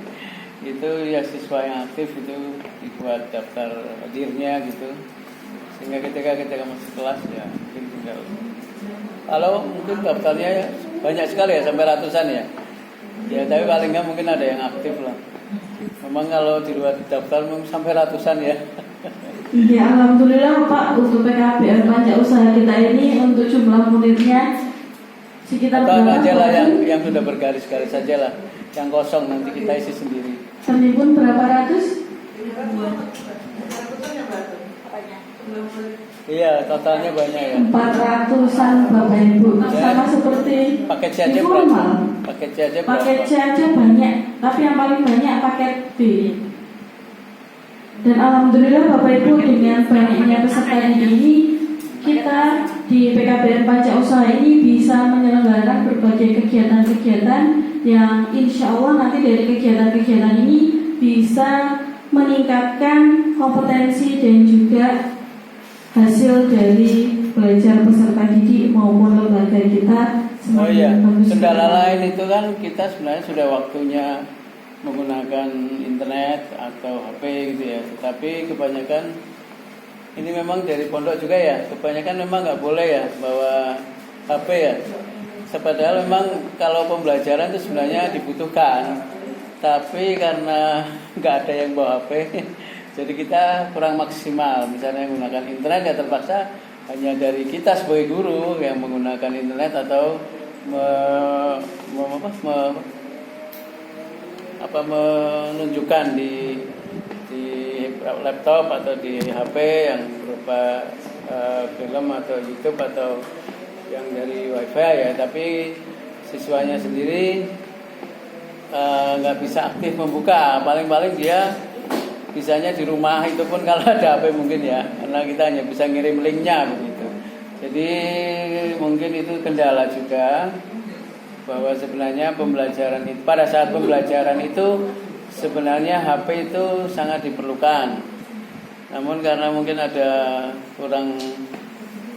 itu ya siswa yang aktif itu dibuat daftar hadirnya gitu, sehingga ketika masuk kelas ya mungkin tinggal kalau mungkin daftarnya banyak sekali ya sampai ratusan ya tapi paling nggak mungkin ada yang aktif lah. Memang kalau di luar daftar mungkin sampai ratusan ya. Ya, alhamdulillah Pak, untuk PKBR Panca Usaha kita ini untuk jumlah muridnya sekitar berapa? Aja lah yang sudah bergaris-garis saja lah, yang kosong nanti kita isi sendiri. Terhimpun berapa ratus? Iya, totalnya banyak ya. 400-an Bapak Ibu. Sama seperti paket C aja informal. berapa? Paket C aja berapa? Paket C aja banyak, tapi yang paling banyak paket B. Dan alhamdulillah Bapak Ibu, dengan banyaknya peserta ini, kita di PKBR Panca Usaha ini bisa menyelenggarakan berbagai kegiatan-kegiatan yang insya Allah nanti dari kegiatan-kegiatan ini bisa meningkatkan kompetensi dan juga hasil dari belajar peserta didik maupun lembaga kita semakin bagus. Kendala lain itu kan kita sebenarnya sudah waktunya menggunakan internet atau HP gitu ya. Tetapi kebanyakan ini memang dari pondok juga ya. Kebanyakan memang nggak boleh ya bawa HP ya. Padahal memang kalau pembelajaran itu sebenarnya dibutuhkan. Tapi karena nggak ada yang bawa HP, jadi kita kurang maksimal. Misalnya menggunakan internet ya terpaksa hanya dari kita sebagai guru yang menggunakan internet atau menunjukkan di laptop atau di HP yang berupa film atau YouTube atau yang dari WiFi ya. Tapi siswanya sendiri nggak bisa aktif membuka. Paling-paling dia bisanya di rumah, itu pun kalau ada HP mungkin ya, karena kita hanya bisa ngirim linknya begitu. Jadi mungkin itu kendala juga, bahwa sebenarnya pembelajaran itu, pada saat pembelajaran itu sebenarnya HP itu sangat diperlukan. Namun karena mungkin ada kurang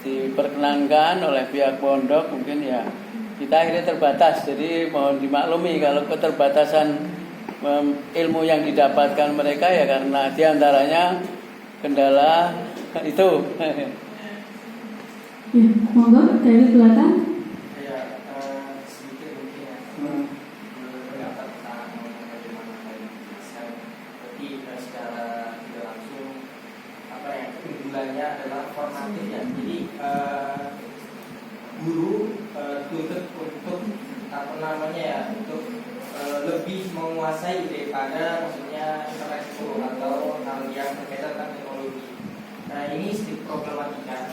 diperkenankan oleh pihak pondok, mungkin ya kita akhirnya terbatas. Jadi mohon dimaklumi kalau keterbatasan ilmu yang didapatkan mereka ya karena diantaranya kendala itu. Ya, monggo dari belakang. Sedikit mungkin ya. Pendapat tentang bagaimana tapi secara tidak langsung keunggulannya adalah formatif ya. Jadi guru tuntut untuk untuk lebih menguasai daripada maksudnya intelektual atau hal yang berkaitan dengan teknologi. Nah, ini sedikit problematika.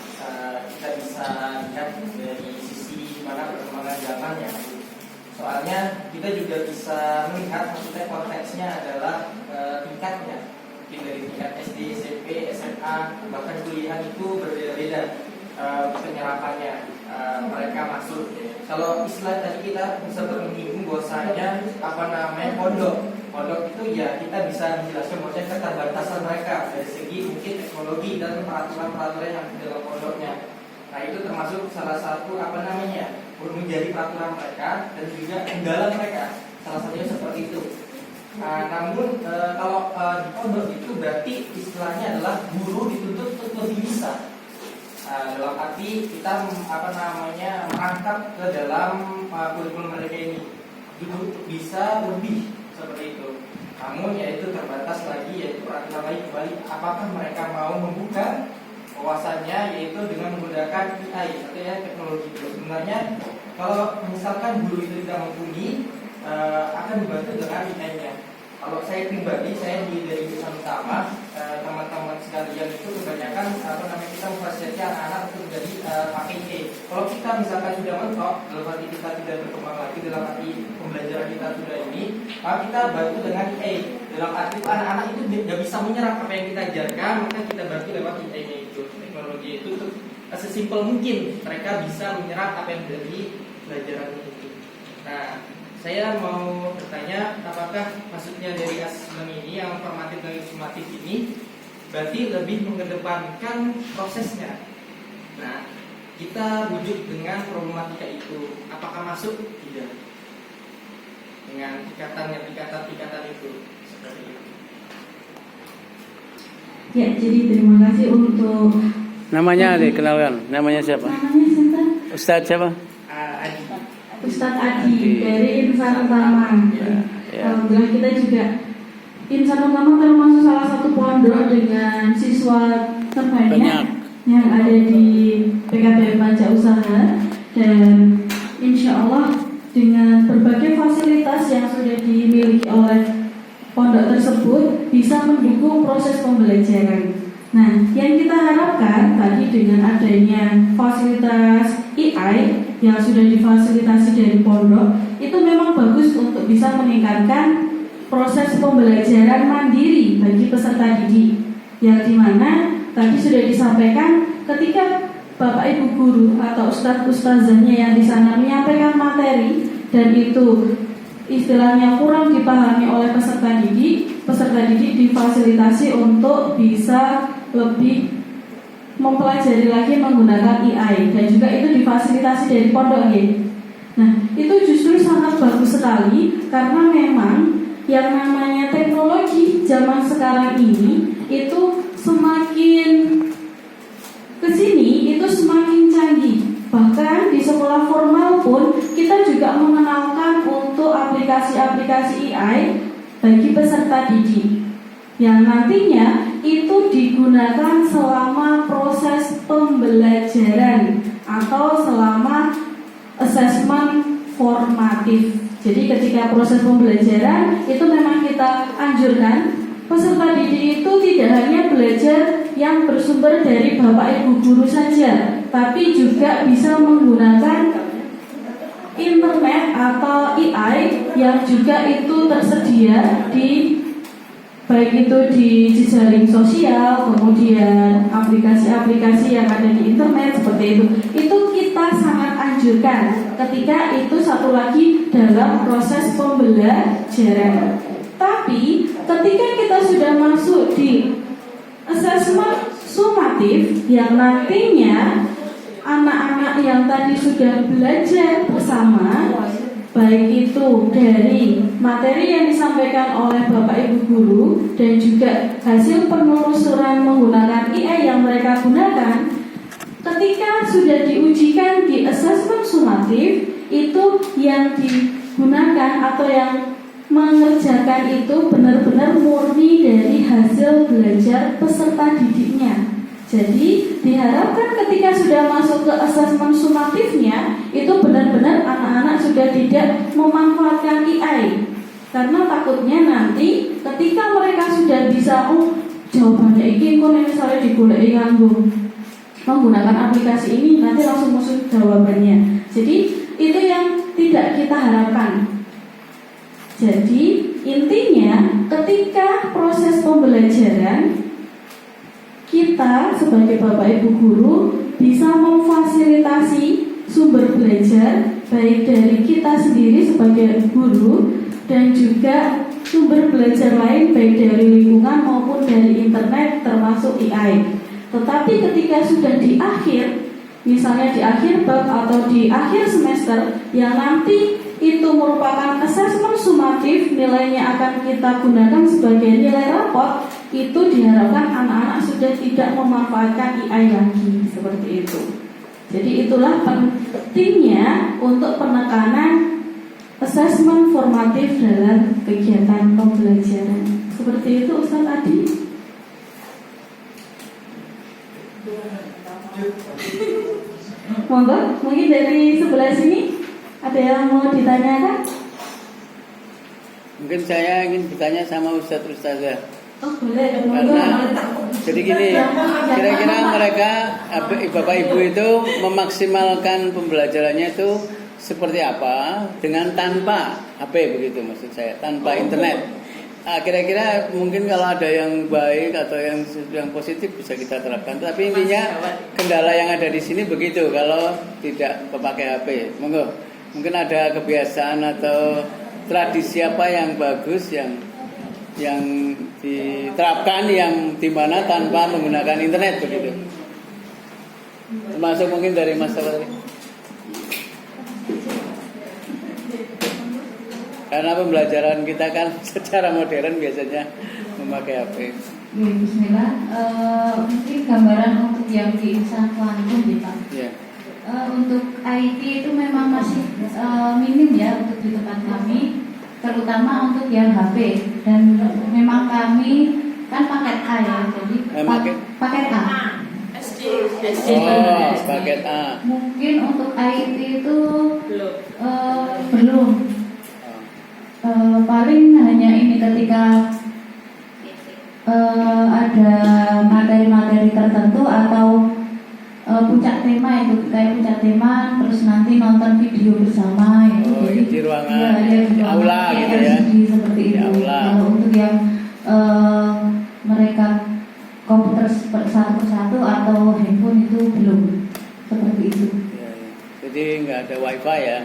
Kita bisa lihat dari sisi mana perkembangan zamannya. Soalnya kita juga bisa melihat maksudnya konteksnya adalah tingkatnya. Mungkin dari tingkat SD, SMP, SMA, bahkan kuliah itu berbeda-beda penyerapannya mereka masuk. Kalau istilah tadi kita bisa menyinggung bahwasanya pondok itu ya kita bisa menjelaskan bahwasanya keterbatasan mereka dari segi mungkin teknologi dan peraturan-peraturan yang di dalam pondoknya. Nah itu termasuk salah satu menjadi peraturan mereka dan juga kendala mereka. Salah satunya seperti itu. Nah, namun kalau di pondok itu berarti istilahnya adalah guru dituntut untuk lebih bisa. Dalam arti kita merangkap ke dalam kurikulum mereka ini untuk bisa lebih seperti itu. Namun yaitu terbatas lagi, yaitu peraturan lagi kembali apakah mereka mau membuka wawasannya, yaitu dengan menggunakan AI atau ya teknologi itu. Sebenarnya kalau misalkan guru itu tidak mumpuni, akan dibantu dengan AI-nya. Kalau saya pribadi, saya dari jurusan utama, teman-teman sekalian itu kebanyakan kita memfasilitasi anak-anak untuk menjadi pakai AI. Kalau kita misalkan sudah mentok, dalam arti kita tidak berkembang lagi, dalam arti pembelajaran kita sudah ini, maka kita bantu dengan AI. Dalam arti anak-anak itu tidak bisa menyerap apa yang kita ajarkan, maka kita bantu lewat AI-nya itu. Teknologi itu untuk sesimpel mungkin mereka bisa menyerap apa yang dari pelajaran itu. Nah, saya mau bertanya, apakah maksudnya dari asesmen ini yang formatif dan sumatif ini berarti lebih mengedepankan prosesnya? Nah, kita rujuk dengan problematika itu, apakah masuk? Tidak. Dengan tingkatan itu seperti itu. Ya, jadi terima kasih untuk Namanya dikenalkan. Namanya siapa? namanya siapa? Ustadz siapa? Adi. Ustadz Adi dari Insan Utama. Alhamdulillah kita juga Insan Utama termasuk salah satu pondok dengan siswa terbanyak yang ada di PKBM Pajak Usaha, dan insya Allah dengan berbagai fasilitas yang sudah dimiliki oleh pondok tersebut bisa mendukung proses pembelajaran. Nah, yang kita harapkan tadi dengan adanya fasilitas AI yang sudah difasilitasi dari pondok itu memang bagus untuk bisa meningkatkan proses pembelajaran mandiri bagi peserta didik, yang dimana tadi sudah disampaikan ketika Bapak Ibu guru atau ustadz-ustazahnya yang di sana menyampaikan materi dan itu istilahnya kurang dipahami oleh peserta didik difasilitasi untuk bisa lebih mempelajari lagi menggunakan AI, dan juga itu difasilitasi dari pondok ya. Nah, itu justru sangat bagus sekali karena memang yang namanya teknologi zaman sekarang ini itu semakin kesini itu semakin canggih. Bahkan di sekolah formal pun kita juga mengenalkan untuk aplikasi-aplikasi AI bagi peserta didik yang nantinya itu digunakan selama proses pembelajaran atau selama asesmen formatif. Jadi ketika proses pembelajaran itu memang kita anjurkan peserta didik itu tidak hanya belajar yang bersumber dari Bapak Ibu guru saja, tapi juga bisa menggunakan internet atau AI yang juga itu tersedia di baik itu di jejaring sosial, kemudian aplikasi-aplikasi yang ada di internet seperti itu kita sangat anjurkan ketika itu satu lagi dalam proses pembelajaran. Tapi ketika kita sudah masuk di asesmen sumatif yang nantinya anak-anak yang tadi sudah belajar bersama, baik itu dari materi yang disampaikan oleh Bapak Ibu guru dan juga hasil penelusuran menggunakan AI yang mereka gunakan, ketika sudah diujikan di asesmen sumatif, itu yang digunakan atau yang mengerjakan itu benar-benar murni dari hasil belajar peserta didiknya. Jadi diharapkan ketika sudah masuk ke asesmen sumatifnya itu benar-benar anak-anak sudah tidak memanfaatkan AI, karena takutnya nanti ketika mereka sudah bisa jawabannya ini kok misalnya digoleki nganggo menggunakan aplikasi ini nanti langsung masuk jawabannya. Jadi itu yang tidak kita harapkan. Jadi intinya ketika proses pembelajaran kita sebagai Bapak Ibu guru bisa memfasilitasi sumber belajar baik dari kita sendiri sebagai guru dan juga sumber belajar lain baik dari lingkungan maupun dari internet termasuk AI. Tetapi ketika sudah di akhir misalnya di akhir bab atau di akhir semester yang nanti itu merupakan asesmen sumatif, nilainya akan kita gunakan sebagai nilai raport, itu diharapkan anak-anak sudah tidak memanfaatkan EI lagi seperti itu. Jadi itulah pentingnya untuk penekanan asesmen formatif dalam kegiatan pembelajaran. Seperti itu Ustaz Adi. Monggo, mungkin dari sebelah sini ada yang mau ditanyakan? Mungkin saya ingin bertanya sama Ustazah. Oh boleh. Karena jadi gini, kira-kira mereka Bapak Ibu itu memaksimalkan pembelajarannya itu seperti apa dengan tanpa HP begitu maksud saya, tanpa internet. Kira-kira mungkin kalau ada yang baik atau yang positif bisa kita terapkan. Tapi intinya kendala yang ada di sini begitu kalau tidak memakai HP. Monggo, mungkin ada kebiasaan atau tradisi apa yang bagus yang diterapkan yang dimana tanpa menggunakan internet begitu. Termasuk mungkin dari Mas Tawari. Karena pembelajaran kita kan secara modern biasanya memakai HP. Bismillah. Mungkin gambaran untuk yang di insan kuantum ya Pak. Yeah. Untuk IT itu memang masih minim ya untuk di tempat kami, terutama untuk yang HP. Dan memang kami kan paket A ya, jadi paket A. Oh, paket A. Mungkin untuk IT itu belum. Paling hanya ini ketika ada materi-materi tertentu atau puncak tema itu kayak puncak tema, terus nanti nonton video bersama itu. Oh, jadi di ruangan aula gitu ya. Seperti itu. Kalau untuk yang mereka komputer satu persatu atau handphone itu belum seperti itu. Ya. Jadi nggak ada wifi ya?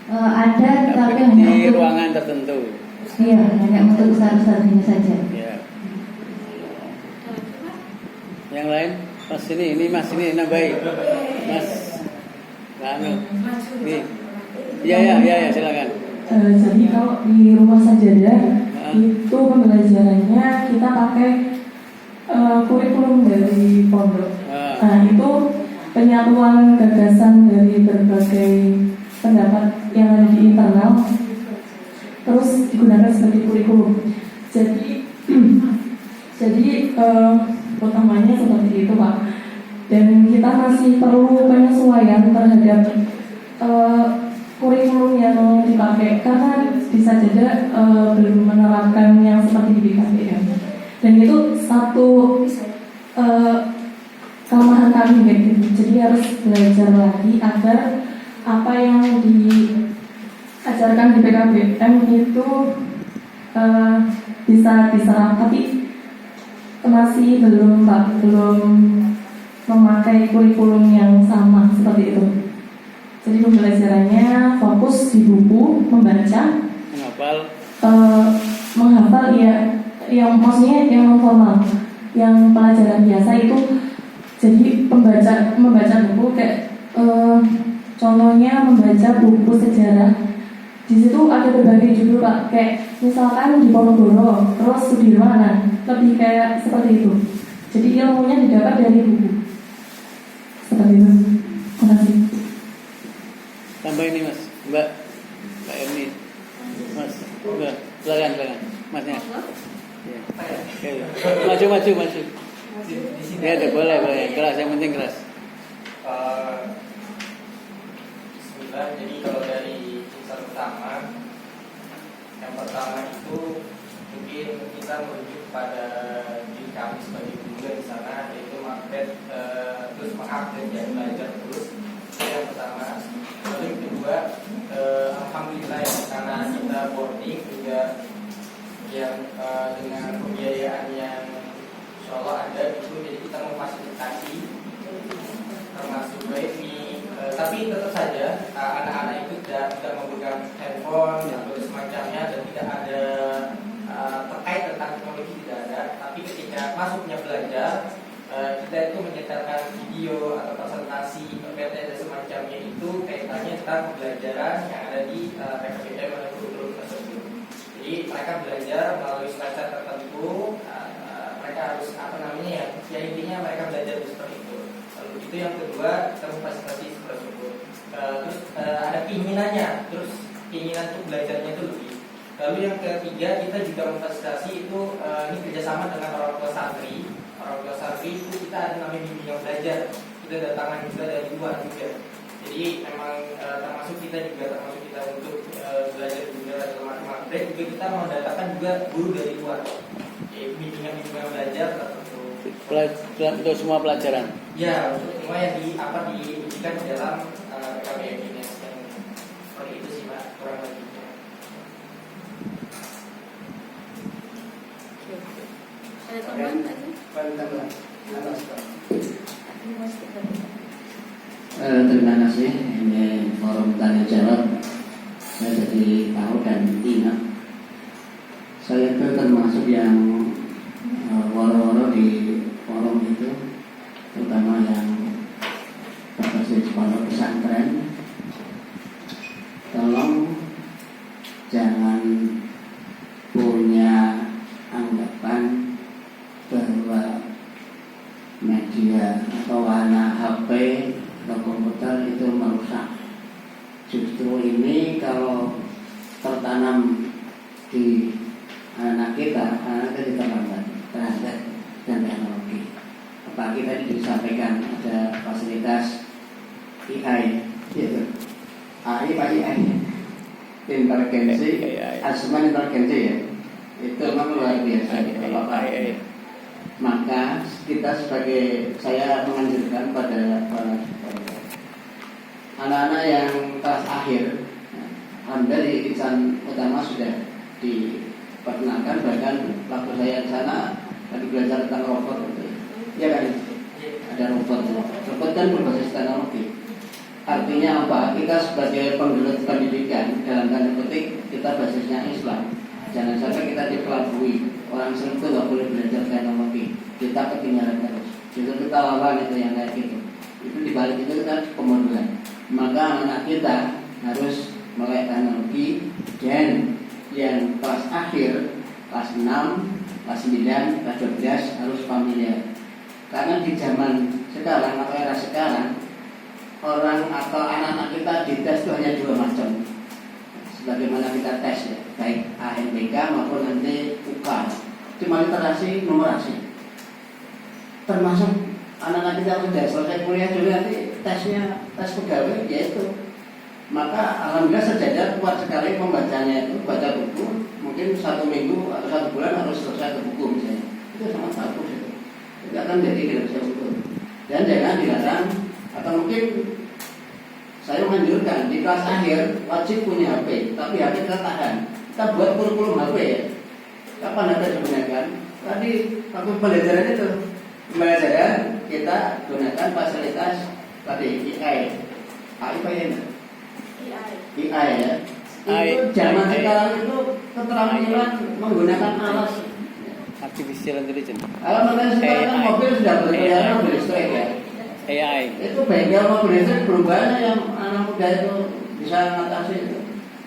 Ada tapi hanya di untuk ruangan tertentu. Iya, hanya untuk ustaz-ustaznya saja. Ya. Yang lain? Mas ini Mas ini nambahin. Mas. Anu. Nih. Iya, silakan. Jadi kalau di rumah sajadah itu pembelajarannya kita pakai kurikulum dari pondok. Nah itu penyatuan gagasan dari berbagai pendapat yang ada di internal terus digunakan sebagai kurikulum. Jadi utamanya seperti itu Pak. Dan kita masih perlu penyesuaian terhadap kurikulum yang dipakai karena bisa jadi belum menerapkan yang seperti di BKPM. Dan itu satu kelemahan kami kayak gitu. Jadi harus belajar lagi agar apa yang diajarkan di BKPM itu bisa diserap, tapi masih belum Pak, belum memakai kurikulum yang sama seperti itu. Jadi pembelajarannya fokus di buku, membaca, menghafal ya, yang maksudnya yang non formal, yang pelajaran biasa itu. Jadi membaca buku kayak contohnya membaca buku sejarah. Di situ ada berbagai judul Pak, kayak misalkan di Ponorogo, terus Sudirman, lebih kayak seperti itu. Jadi ilmunya didapat dari buku. Seperti itu. Terima kasih. Tambah ini Mas, Mbak Erni, Mas, Mbak, silakan, Masnya. Ya. Oke. Maju. Ya, boleh, keras, yang penting keras. Bismillah, jadi kalau dari kisah pertama, yang pertama itu mungkin kita merujuk pada diri kami sebagai guru di sana, yaitu mengupdate terus mengupdate dan belajar terus. Itu yang pertama. Lalu yang kedua, alhamdulillah ya, karena kita boarding juga yang dengan pembiayaan yang insya Allah ada itu, jadi kita memfasilitasi termasuk wifi, tapi tetap saja anak-anak itu tidak memegang handphone atau semacamnya dan tidak ada terkait tentang teknologi, tidak ada. Tapi ketika masuknya belajar kita itu menyetelkan video atau presentasi PPT dan semacamnya itu kaitannya tentang pembelajaran yang ada di PKBM atau kurikulum tersebut. Jadi mereka belajar melalui semester tertentu, mereka harus ya intinya mereka belajar seperti itu. Lalu itu yang kedua, kita memfasilitasi tersebut. Terus ada keinginannya, terus keinginan untuk belajarnya itu lebih. Lalu yang ketiga, kita juga memfasilitasi itu ini kerjasama dengan orang tua santri. Orang tua santri itu kita ada namanya bimbingan belajar. Kita datangan juga dari luar juga. Jadi memang termasuk kita untuk belajar juga dalam materi juga kita mendatangkan juga guru dari luar. Bimbingan belajar tertentu. Untuk semua pelajaran. Ya, untuk semua yang diujikan di dalam PKBM ini. Seperti itu sih Pak, kurang lebihnya. Ada tambahan tadi? Terima kasih. Ini forum tanya jawab. Saya jadi tahu dan ingat. Saya itu termasuk yang woro-woro di forum itu, terutama yang berbasis pondok pesantren. Tolong jangan punya anggapan bahwa media atau warna HP atau komputer itu merusak. Justru ini kalau tertanam di anak kita terlambat terhadap dan teknologi. Apalagi tadi disampaikan ada fasilitas AI, gitu. AI apa AI? Inteligensi, asesmen inteligensi ya. Itu memang luar biasa. Maka kita saya menganjurkan pada anak-anak yang kelas akhir, Anda di insan utama sudah diperkenalkan, bahkan waktu saya di sana tadi belajar tentang robot, ya kan? Ada robot kan berbasis teknologi. Artinya apa? Kita sebagai penggelut pendidikan dalam tanda petik kita basisnya Islam. Jangan sampai kita dikelabui orang Islam itu nggak boleh belajar teknologi. Kita ketinggalan terus. Justru kita lawan itu yang kayak gitu. Itu dibalik itu kita kemunduran. Maka anak kita harus melek teknologi dan yang kelas akhir, kelas 6, kelas 9, kelas 12 harus familiar. Karena di zaman sekarang atau era sekarang orang atau anak-anak kita dites itu hanya 2 macam. Sebagaimana kita tes ya, baik ANBK maupun nanti UK. Cuma literasi, numerasi. Termasuk anak-anak kita sudah selesai kuliah juga nanti tesnya tes pegawai yaitu. Maka alhamdulillah sejajar kuat sekali membacanya itu, baca buku mungkin 1 minggu atau 1 bulan harus selesai ke buku misalnya. Itu sangat bagus itu. Itu akan jadi tidak bisa utuh. Dan jangan dilarang atau mungkin saya menganjurkan di kelas akhir wajib punya HP, tapi HP kita tahan. Kita buat kurikulum HP ya. Kapan HP digunakan? Tadi waktu pembelajaran itu, pembelajaran kita gunakan fasilitas tadi AI apa ya? AI ya. Itu zaman sekarang itu keterampilan menggunakan alat artificial intelligence. Kalau sekarang kan mobil sudah berjalan mobil listrik ya. AI itu bengkel mobil listrik perubahannya yang anak muda itu bisa mengatasi itu.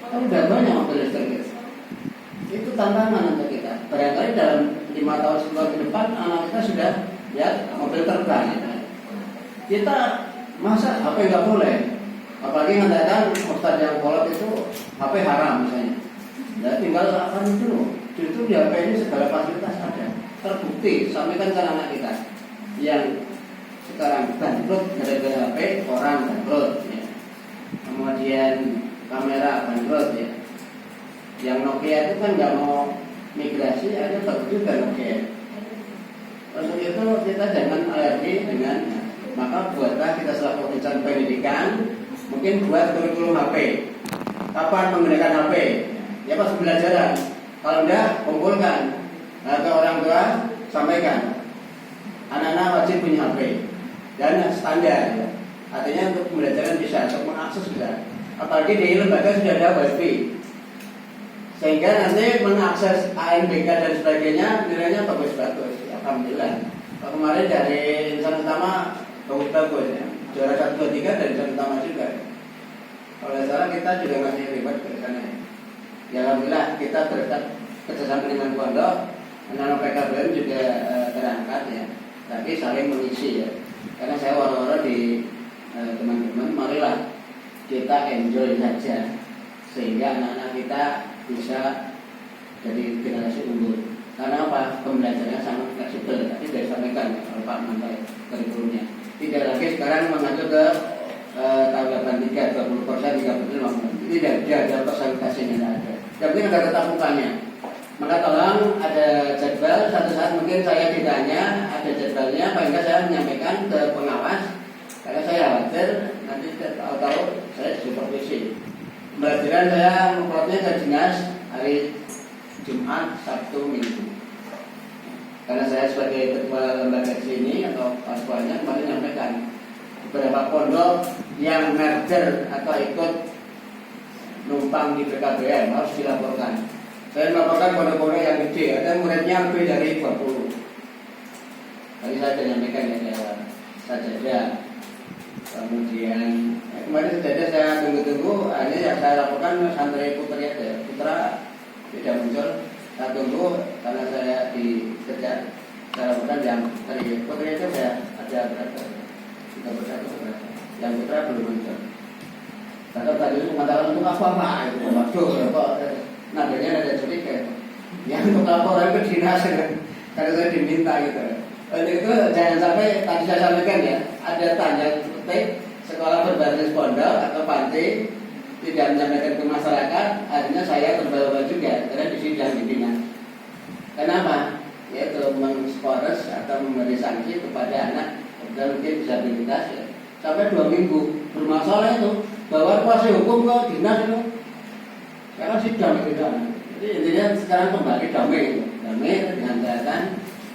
Kan udah banyak mobil listrik itu tantangan untuk kita. Barangkali dalam 5 tahun 10 tahun ke depan anak kita sudah ya mobil terbang ya. Kita masa HP nggak boleh, apalagi mengatakan ustadz yang kolot itu HP haram misalnya. Ya tinggal akan dulu. Justru di HP ini segala fasilitas ada, terbukti. Sampaikan ke anak kita yang sekarang bangkrut gara-gara HP, orang bangkrut ya. Kemudian kamera bangkrut ya. Yang Nokia itu kan nggak mau migrasi, ada bagus juga Nokia. Untuk itu kita jangan alergi dengan, maka buatlah kita selaku insan pendidikan mungkin buat kurikulum HP. Kapan menggunakan HP? Ya pas pembelajaran. Kalau enggak, kumpulkan ke orang tua, sampaikan. Anak-anak wajib punya HP dan standar ya. Artinya untuk pembelajaran bisa, untuk mengakses bisa. Apalagi di lembaga sudah ada WiFi, sehingga nanti mengakses ANBK dan sebagainya nilainya bagus-bagus. Alhamdulillah. Kemarin dari Insan Utama bagus-bagus ya, juara 1, 2, 3 dari Insan Utama juga. Kalau salah kita juga masih ribet ke sana ya. Ya alhamdulillah kita berkat kerjasama dengan pondok, anak PKBM juga terangkat ya. Tapi saling mengisi ya. Karena saya waro-waro di teman-teman, marilah kita enjoy saja sehingga anak-anak kita bisa jadi generasi unggul. Karena apa? Pembelajarannya sangat fleksibel. Tadi sudah disampaikan oleh Pak Mantai kurikulumnya. Tidak lagi sekarang mengacu ke tahun 83, 20%, 35%. Tidak ada persentasinya, tidak ada. Tapi ada tetap mukanya. Maka tolong ada jadwal, satu saat mungkin saya ditanya, ada jadwalnya, paling nggak saya menyampaikan ke pengawas. Karena saya khawatir nanti tahu-tahu saya supervisi. Pembelajaran saya memplotnya ke dinas hari Jumat, Sabtu, Minggu. Karena saya sebagai ketua lembaga di sini atau pasukannya kemarin menyampaikan beberapa pondok yang merger atau ikut numpang di PKBM harus dilaporkan. Saya melaporkan pondok-pondok yang gede, ada muridnya lebih dari 20. Tadi saya sudah menyampaikan ya, saja. Kemudian kemarin saja saya tunggu-tunggu, hanya yang saya laporkan santri putri aja. Putra tidak muncul, saya tunggu karena saya dikejar. Saya laporkan yang tadi putri itu saya ada berapa? 31 yang putra belum muncul. Karena tadi itu mengatakan untuk apa itu, waduh, kok nadanya ada curiga. Yang untuk laporan ke dinas karena saya diminta gitu. Untuk itu jangan sampai tadi saya sampaikan ya, ada tanda petik sekolah berbasis pondok atau panti tidak menyampaikan ke masyarakat, akhirnya saya terbawa juga karena di sidang pimpinan. Kenapa? Yaitu mengskores atau memberi sanksi kepada anak dan mungkin disabilitas ya. Sampai 2 minggu bermasalah itu bawa kuasa hukum ke dinas itu. Karena sidang itu kan. Jadi intinya sekarang kembali damai dengan catatan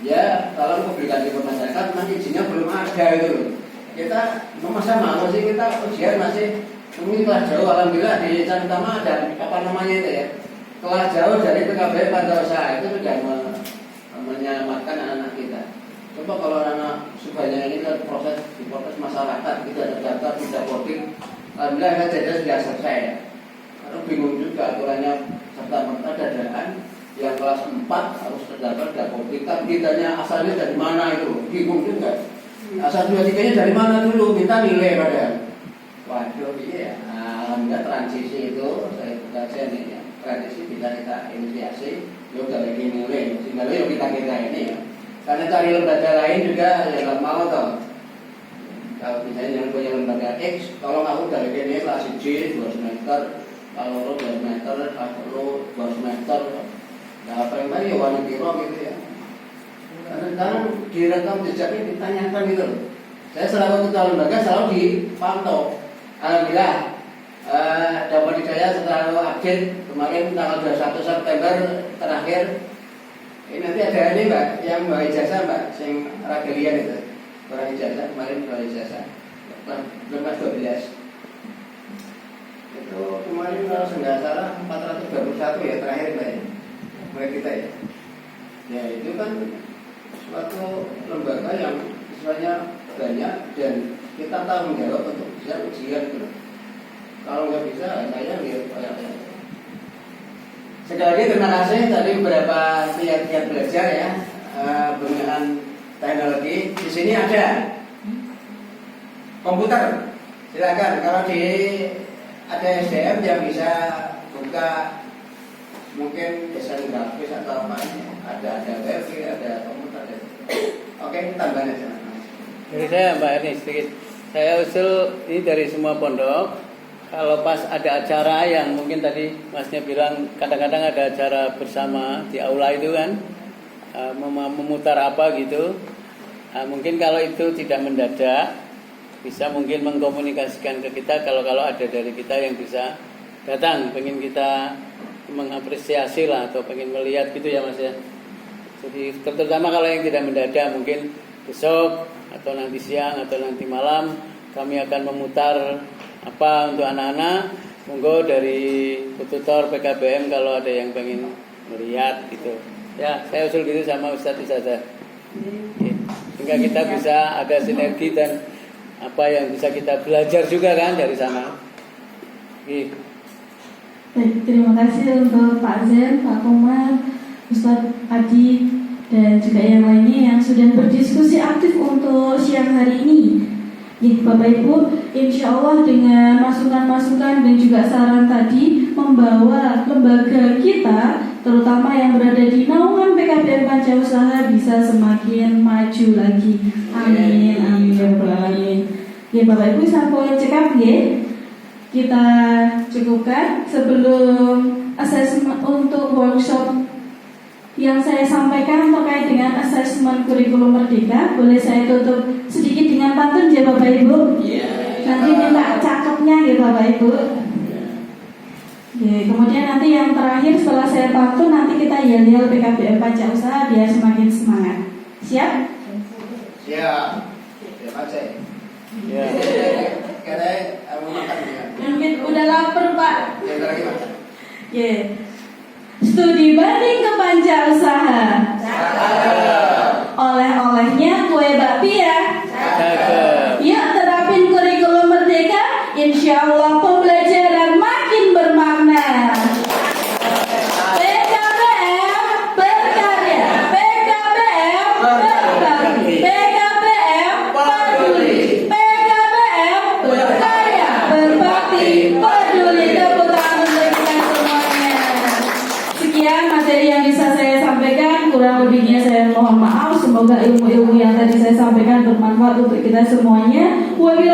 ya kalau publikasi ke masyarakat nanti izinnya belum ada itu. Kita masa malu sih kita ujian masih mungkin kelas jauh. Alhamdulillah di Insan Utama ada apa namanya itu ya, kelas jauh dari PKB pada usaha itu sudah menyelamatkan anak-anak kita. Coba kalau anak sebanyak ini kan proses masyarakat, kita ada daftar, tidak voting. Alhamdulillah saja sudah selesai. Karena bingung juga aturannya serta merta dadaan yang kelas 4 harus terdaftar dan voting. Kan kitanya asalnya dari mana itu, bingung juga. Asal 2-3-nya dari mana dulu, minta nilai padahal. Waduh, iya. Alhamdulillah transisi itu saya kajian ini ya. Transisi bisa kita inisiasi, yuk dari nilai, sehingga yuk kita ini ya. Karena cari lembaga lain juga ya nggak mau toh. Kalau misalnya yang punya lembaga X, tolong aku dari ini kelas C 2 semester, kalau lo 2 semester, kalau lo 2 semester, ya apa yang tadi ya warna biru gitu ya. Karena sekarang direkam jejaknya ditanyakan gitu loh. Saya selalu ketua lembaga selalu dipantau. Alhamdulillah dapat saya selalu update kemarin tanggal 21 September terakhir. Ini nanti ada ini mbak, yang bawa ijazah mbak, yang ragelian itu, orang ijazah kemarin bawa ijazah, kelas 12. Itu kemarin kalau nggak salah 421 ya terakhir mbak ya, mulai kita ya. Ya itu kan suatu lembaga yang istilahnya banyak dan kita tanggung jawab untuk bisa ujian itu. Kalau nggak bisa, saya lihat kayak. Sekali lagi terima kasih tadi beberapa kiat-kiat belajar ya penggunaan teknologi. Di sini ada komputer. Silakan kalau ada SDM yang bisa buka mungkin desain grafis atau apa ya. Ada web, ada komputer. Oke, tambahan aja. Dari saya Mbak Erni sedikit. Saya usul ini dari semua pondok. Kalau pas ada acara yang mungkin tadi Masnya bilang kadang-kadang ada acara bersama di aula itu kan memutar apa gitu. Mungkin kalau itu tidak mendadak bisa mungkin mengkomunikasikan ke kita kalau ada dari kita yang bisa datang, pengen kita mengapresiasi lah atau pengen melihat gitu ya Mas ya. Jadi terutama kalau yang tidak mendadak mungkin besok atau nanti siang atau nanti malam kami akan memutar apa untuk anak-anak. Monggo dari tutor PKBM kalau ada yang pengen melihat gitu. Ya, saya usul gitu sama Ustadz Ustadzah. Okay. sehingga kita bisa ada sinergi dan apa yang bisa kita belajar juga kan dari sana. Oke. Baik, terima kasih untuk Pak Zen, Pak Komar, Ustadz Adi, dan juga yang lainnya yang sudah berdiskusi aktif untuk siang hari ini. Ya, Bapak Ibu, insya Allah dengan masukan-masukan dan juga saran tadi membawa lembaga kita, terutama yang berada di naungan PKBM Pancausaha, bisa semakin maju lagi. Amin, amin ya rabbal alamin. Ya Bapak Ibu, sampun cekap ya. Kita cukupkan sebelum asesmen untuk workshop yang saya sampaikan terkait dengan asesmen kurikulum merdeka. Boleh saya tutup sedikit dengan pantun ya Bapak Ibu? Nanti minta cakepnya ya Bapak Ibu. Oke, kemudian nanti yang terakhir setelah saya pantun, nanti kita yel-yel PKBM Pancausaha biar semakin semangat. Siap? Siap. Ya Pak Cek. Ya. Karena mau makan ya. Mungkin udah lapar Pak. Ya lagi Pak. Oke. Studi banding ke Pancausaha. Oleh-olehnya kue bakpia. Cakep. Yuk terapin kurikulum merdeka. Insya Allah pembelajaran makin bermakna. PKBM berkarya, PKBM berbakti, PKBM peduli, PKBM berkarya, berbakti, peduli. Tepuk tangan untuk kita semuanya. Sekian materi yang bisa saya sampaikan. Kurang lebihnya saya mohon maaf. Semoga ilmu-ilmu yang tadi saya sampaikan bermanfaat untuk kita semuanya. Wabillahi